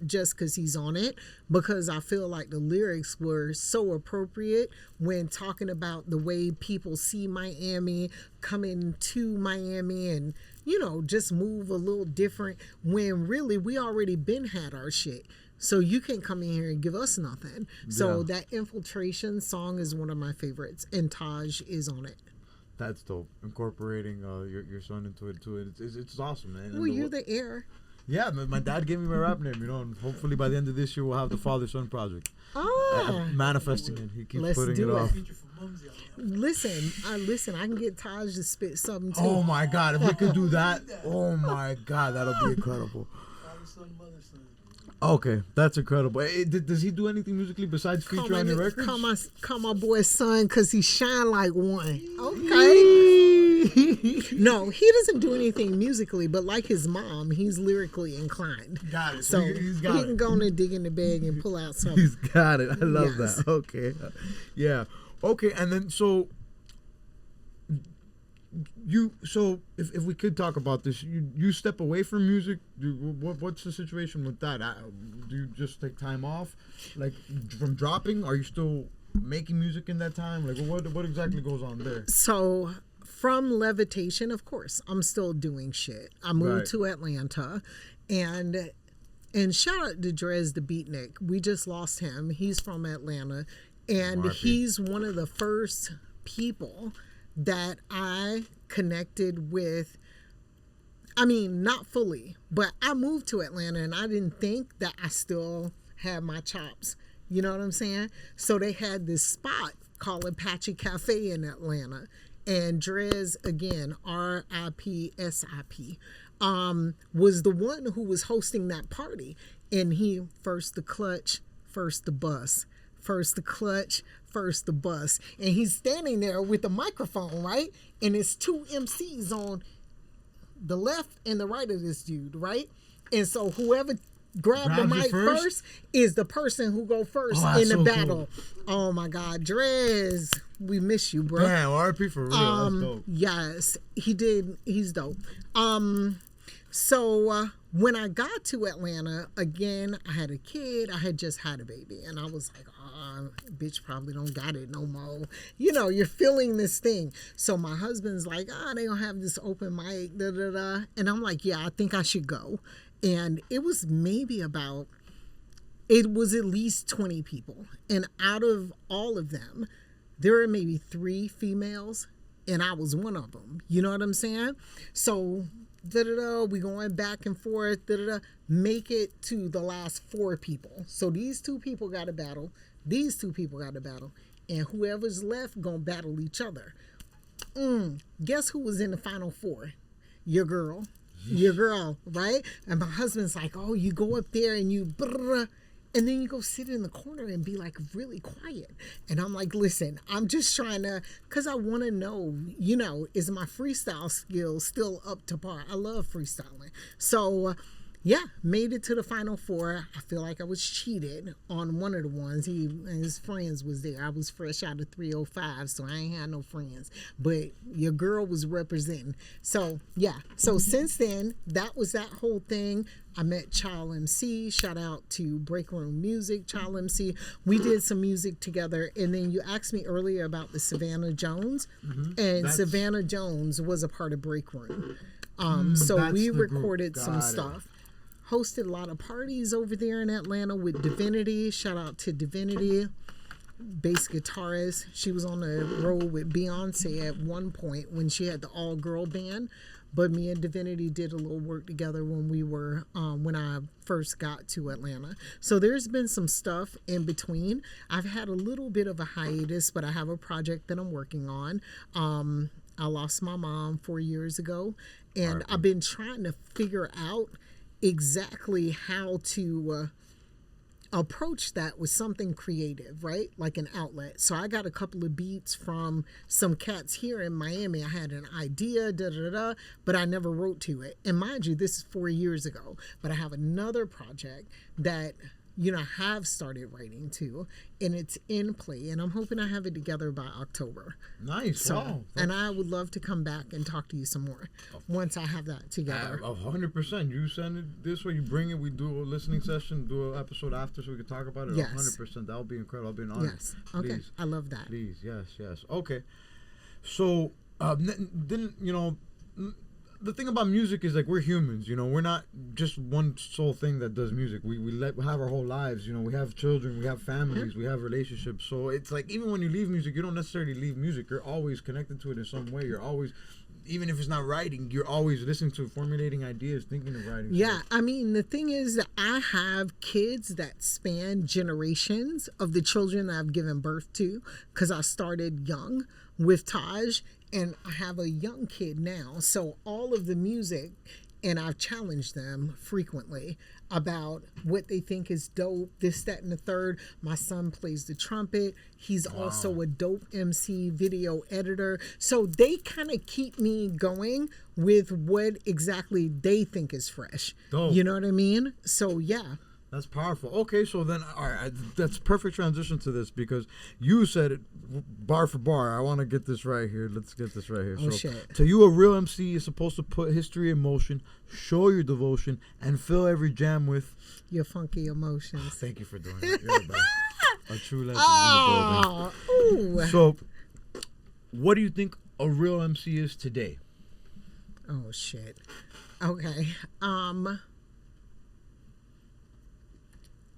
just because he's on it, because I feel like the lyrics were so appropriate when talking about the way people see Miami, coming to Miami, and you know, just move a little different when really we already been had our shit. So you can't come in here and give us nothing. So that Infiltration song is one of my favorites, and Taj is on it. That's dope. Incorporating your son into it too. It's awesome, man. Well, you're the heir. Yeah, my dad gave me my rap name, you know, and hopefully by the end of this year we'll have the father-son project. I'm manifesting it. He keeps putting it off. Listen, I can get Taj to spit something too. Oh my God, if we could do that, oh my God, that'll be incredible. Okay, that's incredible. Does he do anything musically besides feature on your records? Call my boy son because he shine like one. Okay. No, he doesn't do anything musically, but like his mom, he's lyrically inclined. Got it. So he can go in and dig in the bag and pull out something. He's got it. I love that. Okay. Yeah. Okay, and then so if we could talk about this, you step away from music. What's the situation with that? Do you just take time off, like from dropping? Are you still making music in that time? Like what exactly goes on there? So from Levitation, of course, I'm still doing shit. I moved to Atlanta, and shout out to Drez the Beatnik. We just lost him. He's from Atlanta, and he's one of the first people that I connected with. I mean, not fully, but I moved to Atlanta and I didn't think that I still had my chops. You know what I'm saying? So they had this spot called Apache Cafe in Atlanta. And Drez, again, RIP, was the one who was hosting that party. And he, first the clutch, first the bus. First the clutch, first the bus. And he's standing there with the microphone, right? And it's two MCs on the left and the right of this dude, right? And so whoever grab the mic first is the person who go first in the battle. Cool. Oh my God, Drez, we miss you, bro. Damn, RP for real. That's dope. Yes, he did. He's dope. So when I got to Atlanta, again, I had a kid. I had just had a baby. And I was like, bitch probably don't got it no more. You know, you're feeling this thing. So my husband's like, they don't have this open mic, da da da. And I'm like, yeah, I think I should go. And it was at least 20 people. And out of all of them, there were maybe 3 females. And I was one of them. You know what I'm saying? So we going back and forth, make it to the last 4 people. So these 2 people got a battle. These 2 people got a battle. And whoever's left gonna battle each other. Guess who was in the final 4? Your girl. Your girl, right? And my husband's like, oh, you go up there and you and then you go sit in the corner and be like really quiet. And I'm like, listen, I'm just trying to, because I want to know, you know, is my freestyle skills still up to par? I love freestyling. So Yeah, made it to the Final Four. I feel like I was cheated on one of the ones. He and his friends was there. I was fresh out of 305, so I ain't had no friends. But your girl was representing. So, yeah. So, since then, that was that whole thing. I met Child MC. Shout out to Break Room Music, Child MC. We did some music together. And then you asked me earlier about the Savannah Jones. And Savannah Jones was a part of Break Room. So we recorded some stuff. Hosted a lot of parties over there in Atlanta with Divinity. Shout out to Divinity, bass guitarist. She was on the road with Beyonce at one point when she had the all-girl band. But me and Divinity did a little work together when we were when I first got to Atlanta. So there's been some stuff in between. I've had a little bit of a hiatus, but I have a project that I'm working on. I lost my mom 4 years ago, and I've been trying to figure out exactly how to approach that with something creative, right? Like an outlet. So I got a couple of beats from some cats here in Miami. I had an idea, but I never wrote to it. And mind you, this is 4 years ago, but I have another project that, you know, I have started writing to, and it's in play, and I'm hoping I have it together by October. Nice. So, wow. And I would love to come back and talk to you some more once I have that together. 100%. You send it this way, you bring it, we do a listening session, do an episode after so we can talk about it. Yes. 100%. That would be incredible. I'll be an honor. Yes. Okay. Please. I love that. Please. Yes. Okay. So, then, you know, the thing about music is, like, we're humans, you know, we're not just one sole thing that does music. We have our whole lives, you know, we have children, we have families, we have relationships. So it's like, even when you leave music, you don't necessarily leave music. You're always connected to it in some way. You're always, even if it's not writing, you're always listening to it, formulating ideas, thinking of writing. Yeah, I mean, the thing is that I have kids that span generations of the children that I've given birth to, because I started young with Taj, and I have a young kid now. So all of the music, and I've challenged them frequently about what they think is dope, this, that, and the third. My son plays the trumpet. He's also a dope MC, video editor. So they kind of keep me going with what exactly they think is fresh. Dope. You know what I mean? So, yeah. That's powerful. Okay, so then, all right, that's perfect transition to this, because you said it bar for bar. I want to get this right here. Let's get this right here. Oh, so, shit. To you, a real MC is supposed to put history in motion, show your devotion, and fill every jam with Your funky emotions. Thank you for doing it. You're the best. A true legend Oh, in the building. ooh. So, what do you think a real MC is today? Oh, shit. Okay.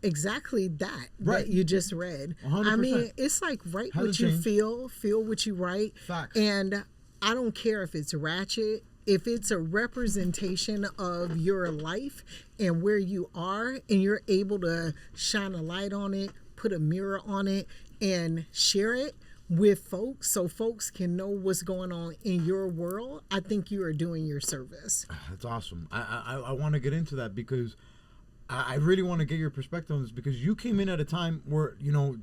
Exactly that you just read. 100%. I mean, it's like write Hasn't what you changed. feel what you write. Facts. And I don't care if it's ratchet, if it's a representation of your life and where you are, and you're able to shine a light on it, put a mirror on it, and share it with folks so folks can know what's going on in your world, I think you are doing your service. That's awesome. I want to get into that, because I really want to get your perspective on this, because you came in at a time where, you know,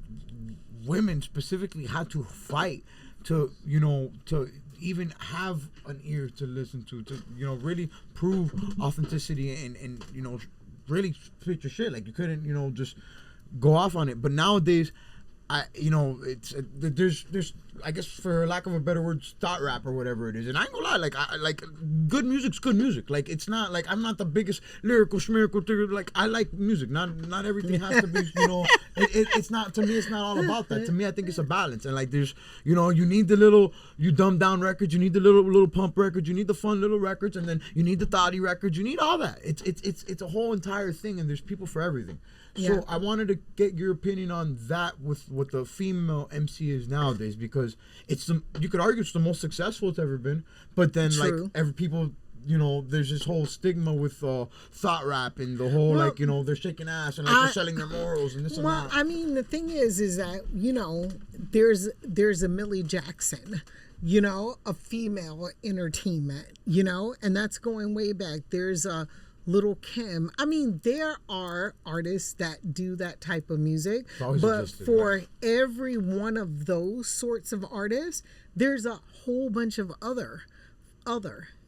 women specifically had to fight to, you know, to even have an ear to listen to, you know, really prove authenticity and you know, really spit your shit. Like, you couldn't, you know, just go off on it. But nowadays, you know, it's there's I guess, for lack of a better word, thought rap or whatever it is. And I ain't gonna lie, like good music's good music. Like, it's not like I'm not the biggest lyrical schmirical. Like, I like music. Not everything has to be, you know. It's not, to me. It's not all about that. To me, I think it's a balance. And like, there's, you know, you need the little, you dumb down records. You need the little pump records. You need the fun little records, and then you need the thoughty records. You need all that. It's a whole entire thing, and there's people for everything. So Yeah. I wanted to get your opinion on that with what the female MC is nowadays, because you could argue it's the most successful it's ever been, but then True. like people, you know, there's this whole stigma with thought rap and the whole, Well, like, you know, they're shaking ass and like they're selling their morals and this and Well, that. I mean, the thing is that, you know, there's a Millie Jackson, you know, a female entertainment, you know, and that's going way back. There's a Little Kim. I mean, there are artists that do that type of music, always but existed, for right? every one of those sorts of artists, there's a whole bunch of other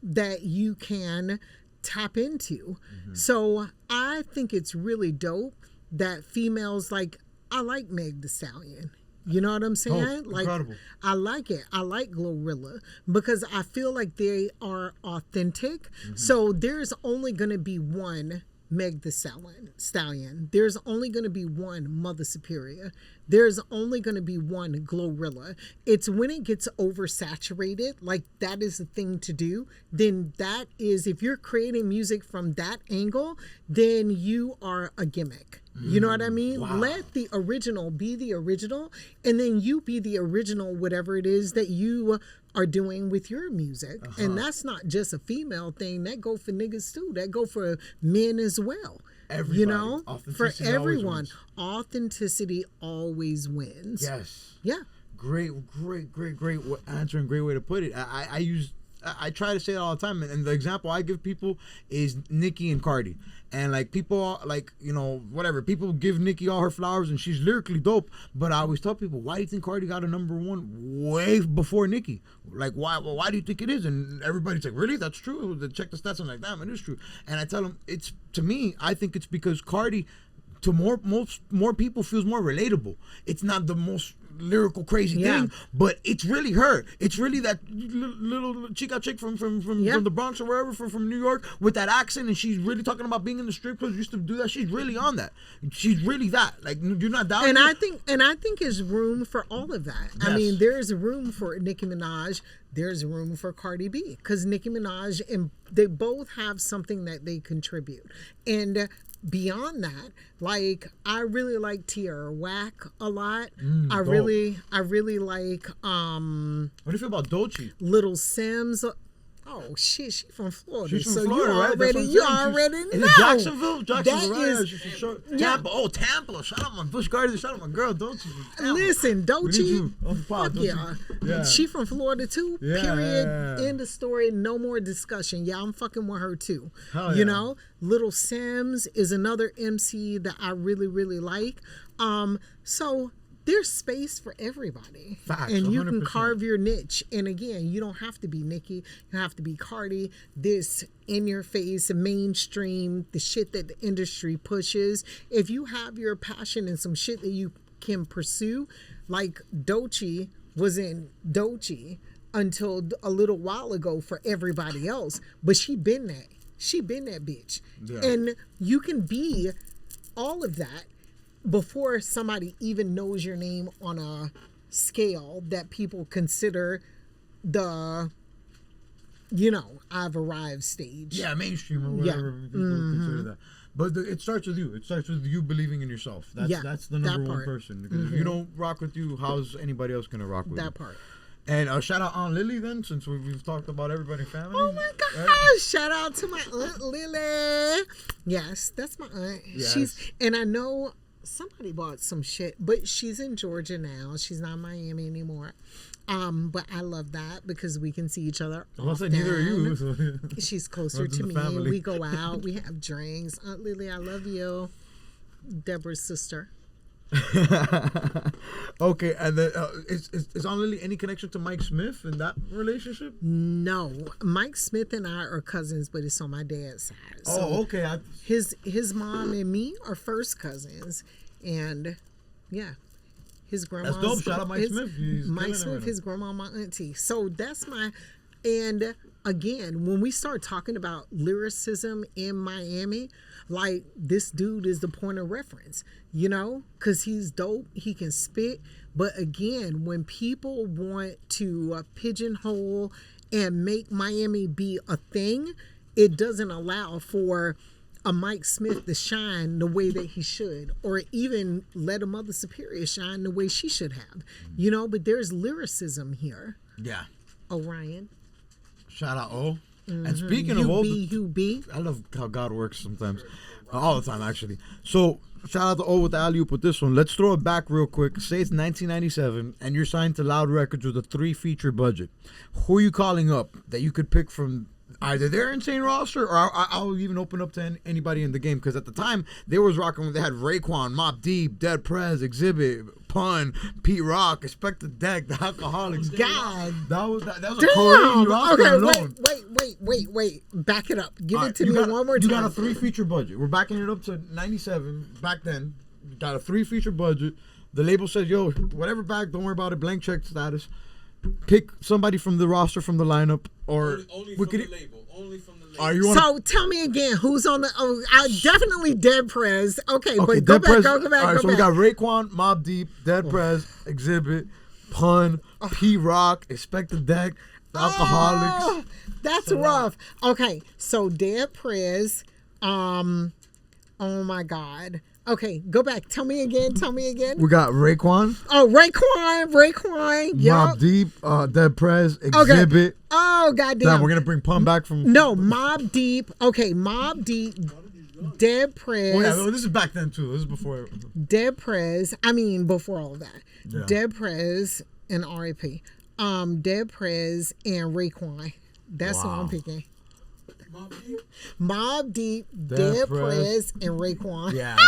that you can tap into. So I think it's really dope that females like, I like Meg the Stallion. You know what I'm saying? Oh, incredible. I like it. I like Glorilla because I feel like they are authentic. So there's only going to be one Meg the Stallion. There's only going to be one Mother Superia. There's only going to be one Glorilla. It's when it gets oversaturated, like that is the thing to do, then that is, if you're creating music from that angle, then you are a gimmick. You know what I mean? Wow. Let the original be the original, and then you be the original, whatever it is that you are doing with your music. And that's not just a female thing. That go for niggas too. That go for men as well. Everybody. You know, for Authenticity everyone, always authenticity always wins. Yes. Yeah. Great answer and great way to put it. I try to say it all the time, and the example I give people is Nicki and Cardi. And like people, like, you know, whatever, people give Nicki all her flowers and she's lyrically dope, but I always tell people, why do you think Cardi got a #1 way before Nicki? Like, why do you think it is? And everybody's like, really? That's true? Check the stats. I'm like, damn, it is true. And I tell them, it's, to me, I think it's because Cardi, to more people, feels more relatable. It's not the most lyrical crazy thing, but it's really her. It's really that little chica chick from the Bronx or wherever, from New York, with that accent, and she's really talking about being in the strip clubs. Used to do that. She's really on that. She's really that. Like, you're not down. And I think there's room for all of that. Yes. I mean, there's room for Nicki Minaj. There's room for Cardi B, because Nicki Minaj, and they both have something that they contribute. And beyond that, like, I really like Tierra Whack a lot. I really like What do you feel about Doechii? Little Sims. Oh shit, she from Florida. She's from so Florida, you right? already, you already know. Is it Jacksonville? Jacksonville, That right? is- She's from short. yeah. Tampa. Oh, Tampa. Shout out my Busch Gardens. Shout out my girl, Doechii. Listen, We need you Doechii, on the pod, fuck Doechii. yeah. Yeah. She from Florida too, Yeah, period. yeah, yeah. End of story, no more discussion. Yeah, I'm fucking with her too. Hell You yeah. know, Little Sims is another MC that I really, really like. So there's space for everybody. Facts, and you can 100%. carve your niche. And again, you don't have to be Nicki. You have to be Cardi. This in your face, mainstream, the shit that the industry pushes. If you have your passion and some shit that you can pursue, like Doechii wasn't Doechii until a little while ago for everybody else. But she been that. She been that bitch. Yeah. And you can be all of that before somebody even knows your name on a scale that people consider the, you know, I've arrived stage. Yeah, mainstream or whatever people consider that. But it starts with you. It starts with you believing in yourself. That's the number one person. Because if you don't rock with you, how's anybody else gonna rock with you? That part. And shout out Aunt Lily then, since we've talked about everybody in family. Oh my gosh! Right? Shout out to my Aunt Lily. Yes, that's my aunt. Yes. And I know somebody bought some shit, but she's in Georgia now. She's not in Miami anymore. But I love that because we can see each other. I'll say neither are you. So. She's closer Runs to in me. the family. We go out. We have drinks. Aunt Lily, I love you. Deborah's sister. Okay, and then is Aunt Lily any connection to Mike Smith in that relationship? No, Mike Smith and I are cousins, but it's on my dad's side. So Oh, okay. his mom and me are first cousins, and yeah, his grandma. That's dope. Shout out Mike Smith. He's Mike killing it Smith, right his grandma, my auntie. So that's my. And again, when we start talking about lyricism in Miami, like, this dude is the point of reference, you know, because he's dope. He can spit. But again, when people want to pigeonhole and make Miami be a thing, it doesn't allow for a Mike Smith to shine the way that he should, or even let a Mother Superia shine the way she should have, you know. But there's lyricism here. Yeah. Orion. Shout out O. And speaking of O, UB. I love how God works sometimes. All the time, actually. So, shout out to O with the alley-oop with this one. Let's throw it back real quick. Say it's 1997, and you're signed to Loud Records with a 3-feature budget. Who are you calling up that you could pick from either their insane roster or I'll even open up to anybody in the game, because at the time they was rocking. They had Raekwon, Mobb Deep, Dead Prez, Exhibit, Pun, Pete Rock, Expect the Deck, the Alcoholics. God, that was a crazy roster alone. Wait, back it up. Give it to me one more time. You got a 3 feature budget. We're backing it up to 97 back then. You got a 3 feature budget. The label says, yo, whatever back, don't worry about it, blank check status. Pick somebody from the roster, from the lineup, or only from the label. Only from the label. So tell me again, who's on the? Oh, definitely Dead Prez. Okay, but Dead go Prez, back. All right, so we got Raekwon, Mobb Deep, Dead Prez, Exhibit, Pun, P Rock, Expect the Deck, the Alcoholics. Oh, that's rough. Okay, so Dead Prez. Oh my God. Okay, go back. Tell me again. We got Raekwon. Oh, Raekwon. Yep. Mobb Deep, Dead Prez, Exhibit. Okay. Oh, goddamn. Damn, we're going to bring Pun back from... No, Mobb Deep. Okay, Mobb Deep, Dead Prez. Oh, yeah, this is back then, too. This is before... Dead Prez. I mean, before all of that. Yeah. Dead Prez and R.I.P. Dead Prez and Raekwon. That's what I'm picking. Mobb Deep, Dead Prez, and Raekwon. Yeah.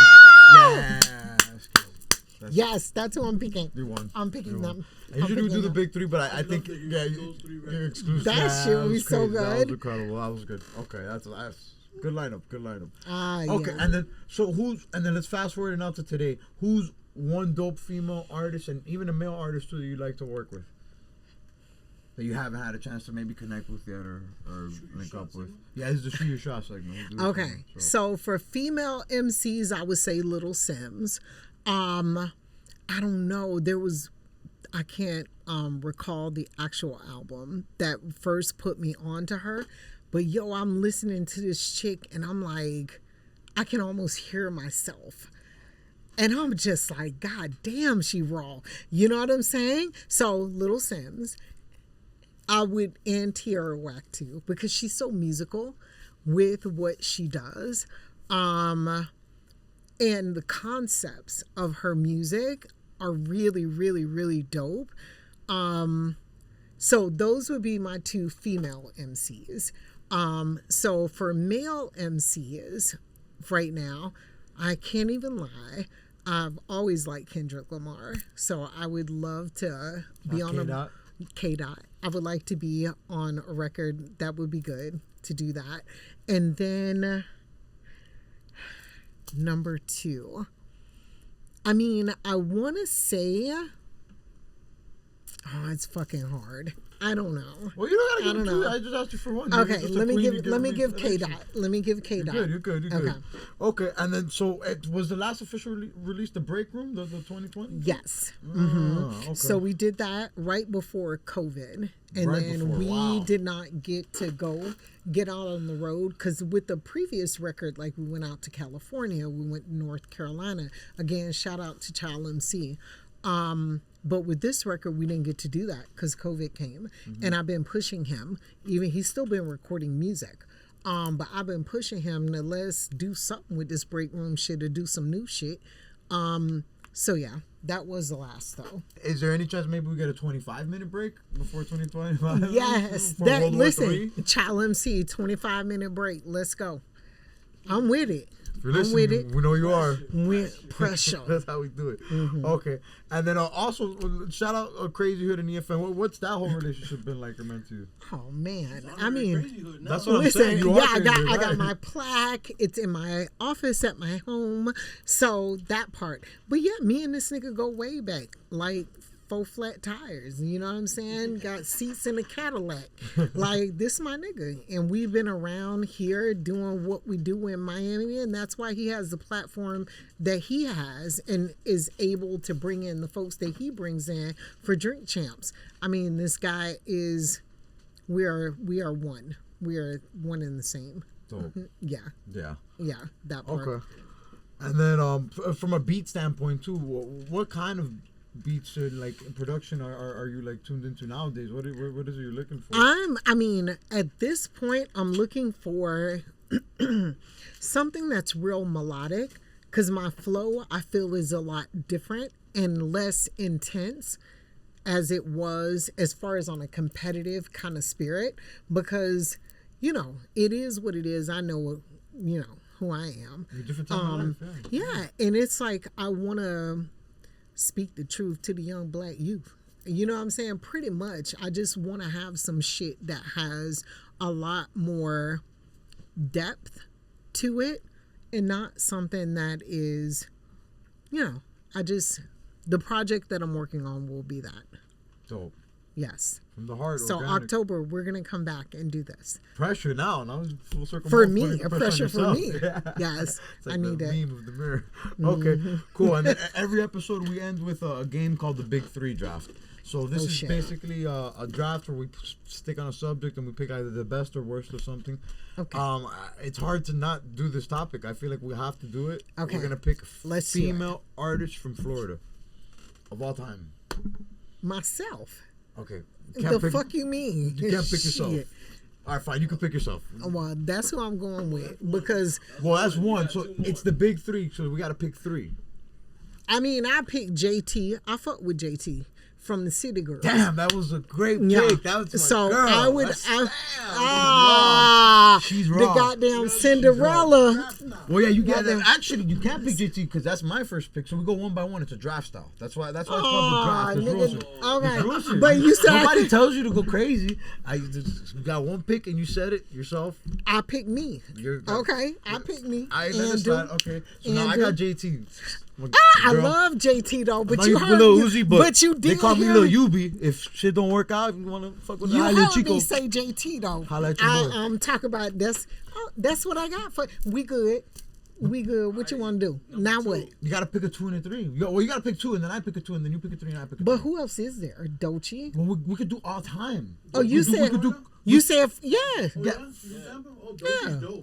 Yes, that's who I'm picking. You won. I'm picking them. I usually do the big 3, but I think you're exclusive. That shit was so good. That was incredible. That was good. Okay, that's good lineup. Okay, yeah. and then let's fast forward now to today. Who's one dope female artist and even a male artist too that you like to work with, that you haven't had a chance to maybe connect with yet or link up with? Yeah, it's the Shoot Your Shot segment. Okay, so for female MCs, I would say Little Sims. I don't know. I can't recall the actual album that first put me onto her, but yo, I'm listening to this chick and I'm like, I can almost hear myself. And I'm just like, God damn, she raw. You know what I'm saying? So Little Sims. I would, and Tierra Whack too, because she's so musical with what she does. And the concepts of her music are really, really, really dope. So those would be my 2 female MCs. So for male MCs right now, I can't even lie, I've always liked Kendrick Lamar. So I would love to be on a K-Dot. I would like to be on a record. That would be good to do that. And then number 2. I mean, I want to say, it's fucking hard. I don't know. Well, you don't gotta give 2. I just asked you for one. Okay, let me give K-Dot. You're good. Okay, and then so was the last official release the Break Room, the 2020? Yes. Okay. So we did that right before COVID, and we did not get to get out on the road, because with the previous record, like we went out to California, we went to North Carolina. Again, shout out to Child MC. But with this record, we didn't get to do that because COVID came. And I've been pushing him. He's still been recording music. But I've been pushing him to let's do something with this Break Room shit or do some new shit. So yeah, that was the last though. Is there any chance maybe we get a 25-minute break before 2025? Yes. Listen, Child MC, 25-minute break. Let's go. I'm with it. I'm with it. We know you are. With pressure. That's how we do it. Okay. And then also, shout out Crazy Hood and EFN. What's that whole relationship been like or meant to you? Oh, man. I mean, that's what I'm saying. I got my plaque. It's in my office at my home. So that part. But yeah, me and this nigga go way back. Like 4 flat tires. You know what I'm saying? Got seats in a Cadillac. Like, this my nigga. And we've been around here doing what we do in Miami. And that's why he has the platform that he has and is able to bring in the folks that he brings in for Drink Champs. I mean, this guy is, we are one. We are one and the same. Dope. Yeah. That part. Okay. And then from a beat standpoint too, what kind of beats and like production are you like tuned into nowadays? What is it you're looking for? I mean, at this point, I'm looking for something that's real melodic, because my flow I feel is a lot different and less intense as it was as far as on a competitive kind of spirit, because you know, it is what it is. I know, you know, who I am. You're a different time of life, yeah, and it's like I want to speak the truth to the young black youth. You know what I'm saying? Pretty much. I just want to have some shit that has a lot more depth to it and not something that is, you know, the project that I'm working on will be that. Dope. Yes. From the heart. So organic. October, we're going to come back and do this. Pressure now. Full circle. For me, a pressure for me. Yes. It's like I need the that. meme of the mirror. Okay, cool. And then every episode we end with a game called the Big Three Draft. So this is basically a draft where we stick on a subject and we pick either the best or worst or something. Okay. It's hard to not do this topic. I feel like we have to do it. Okay. We're gonna pick Let's female artists from Florida of all time. Myself. Okay. Fuck you mean? You can't pick yourself. Shit. All right, fine. You can pick yourself. Well, that's who I'm going with because. Well, that's one. So it's the big three. So we got to pick three. I mean, I picked JT. I fuck with JT from the City Girls. Damn, that was a great pick. Yeah. That was my So girl. I would. She's wrong. The goddamn Cinderella. Well, yeah, you get that. Actually, you can't pick JT because that's my first pick. So we go one by one. It's a draft style. That's why it's called the draft. There's rules. Okay, There's rules. but you said Nobody tells you to go crazy. You got one pick and you said it yourself. I picked me. Okay, I picked me. I okay. So now I got JT. I love JT though, but you heard Lil Uzi, but you did they call me hear Lil Ubi. If shit don't work out, you want to fuck with you the heard Chico. me say JT though. Holla at your boy. Talk about that's what I got for we good. We good. What you want to do? Now what? You got to pick a 2 and a 3. You got to pick 2 and then I pick a 2 and then you pick a 3 and I pick a 3. But who else is there? Doechii? Well, we could do all time. Oh, you said yeah.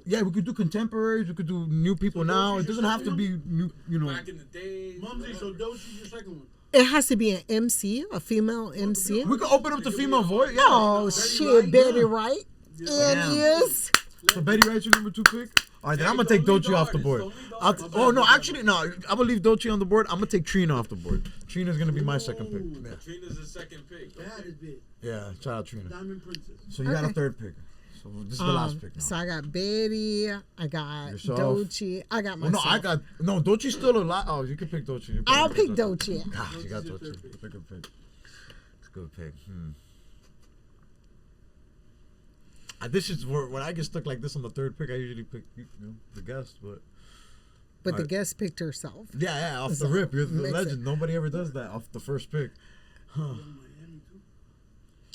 Yeah, we could do contemporaries. We could do new people now. It doesn't have to be new. You know. Back in the days. Mumsy, so Doechii's your second one. It has to be an MC, a female MC. We could open up to female voice. Yeah. Oh shit, Betty Wright. Damn. Yes. So Betty Wright's your number 2 pick. All right, then I'm gonna take Doechii off the board. I'm gonna leave Doechii on the board. I'm gonna take Trina off the board. Trina's gonna be my second pick. Yeah. Trina's the second pick. That is big. Yeah, shout out Trina. Diamond Princess. So you got a third pick. So this is the last pick now. So I got Betty, I got Yourself. Doechii, I got myself. Doechii's still alive. Oh, you can pick Doechii. I'll pick Doechii. Gosh, you got Doechii. It's a good pick. It's a good pick. This is where when I get stuck like this on the third pick, I usually pick the guest, but the guest picked herself. Yeah, off the rip, you're the legend. Nobody ever does that off the first pick. Huh.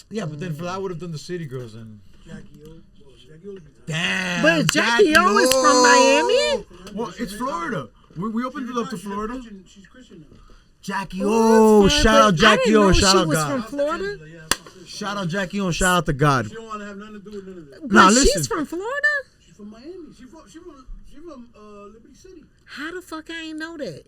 Yeah, but then for that I would have done the City Girls and Jackie O. damn. But Jackie O is from Miami. Well, it's Florida. We opened it up to Florida. She's Christian now. Jackie O, shout out Jackie O, shout out she was God. from Florida. Shout out Jackie O, shout out to God. She don't want to have nothing to do with none of that. But she's from Florida. She's from Miami. She from Liberty City. How the fuck I ain't know that?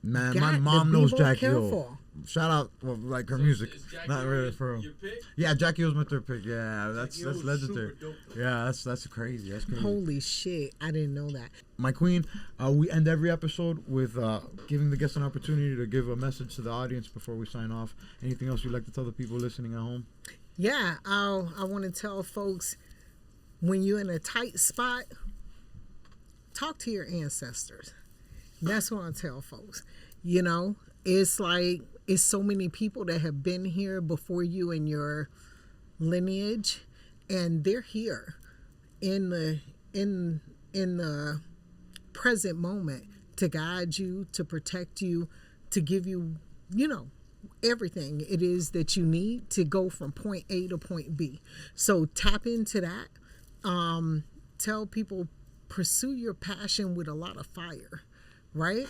Man, God, my mom knows Jackie careful. O. Shout out, like her music. Not really for real. Your pick? Yeah, Jackie O's my third pick. Yeah, that's legendary. Yeah, that's crazy. That's crazy. Holy shit, I didn't know that. My queen, we end every episode with giving the guests an opportunity to give a message to the audience before we sign off. Anything else you'd like to tell the people listening at home? Yeah, I want to tell folks, when you're in a tight spot, talk to your ancestors. That's what I tell folks. You know, it's like, it's so many people that have been here before you in your lineage, and they're here in the present moment to guide you, to protect you, to give you, everything it is that you need to go from point A to point B. So tap into that. Tell people, pursue your passion with a lot of fire, right?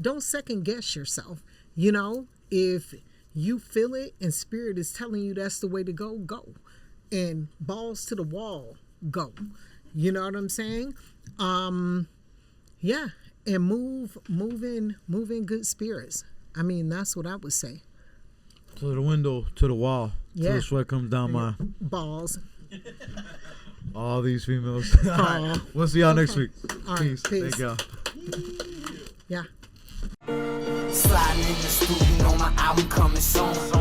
Don't second guess yourself. If you feel it and spirit is telling you that's the way to go, go. And balls to the wall, go. You know what I'm saying? Yeah. And move in good spirits. I mean, that's what I would say. To the window, to the wall, till the sweat comes down my balls. All these females. All right. We'll see y'all next week. All right, Peace. Thank y'all. Yeah. Sliding in the studio, my album coming soon.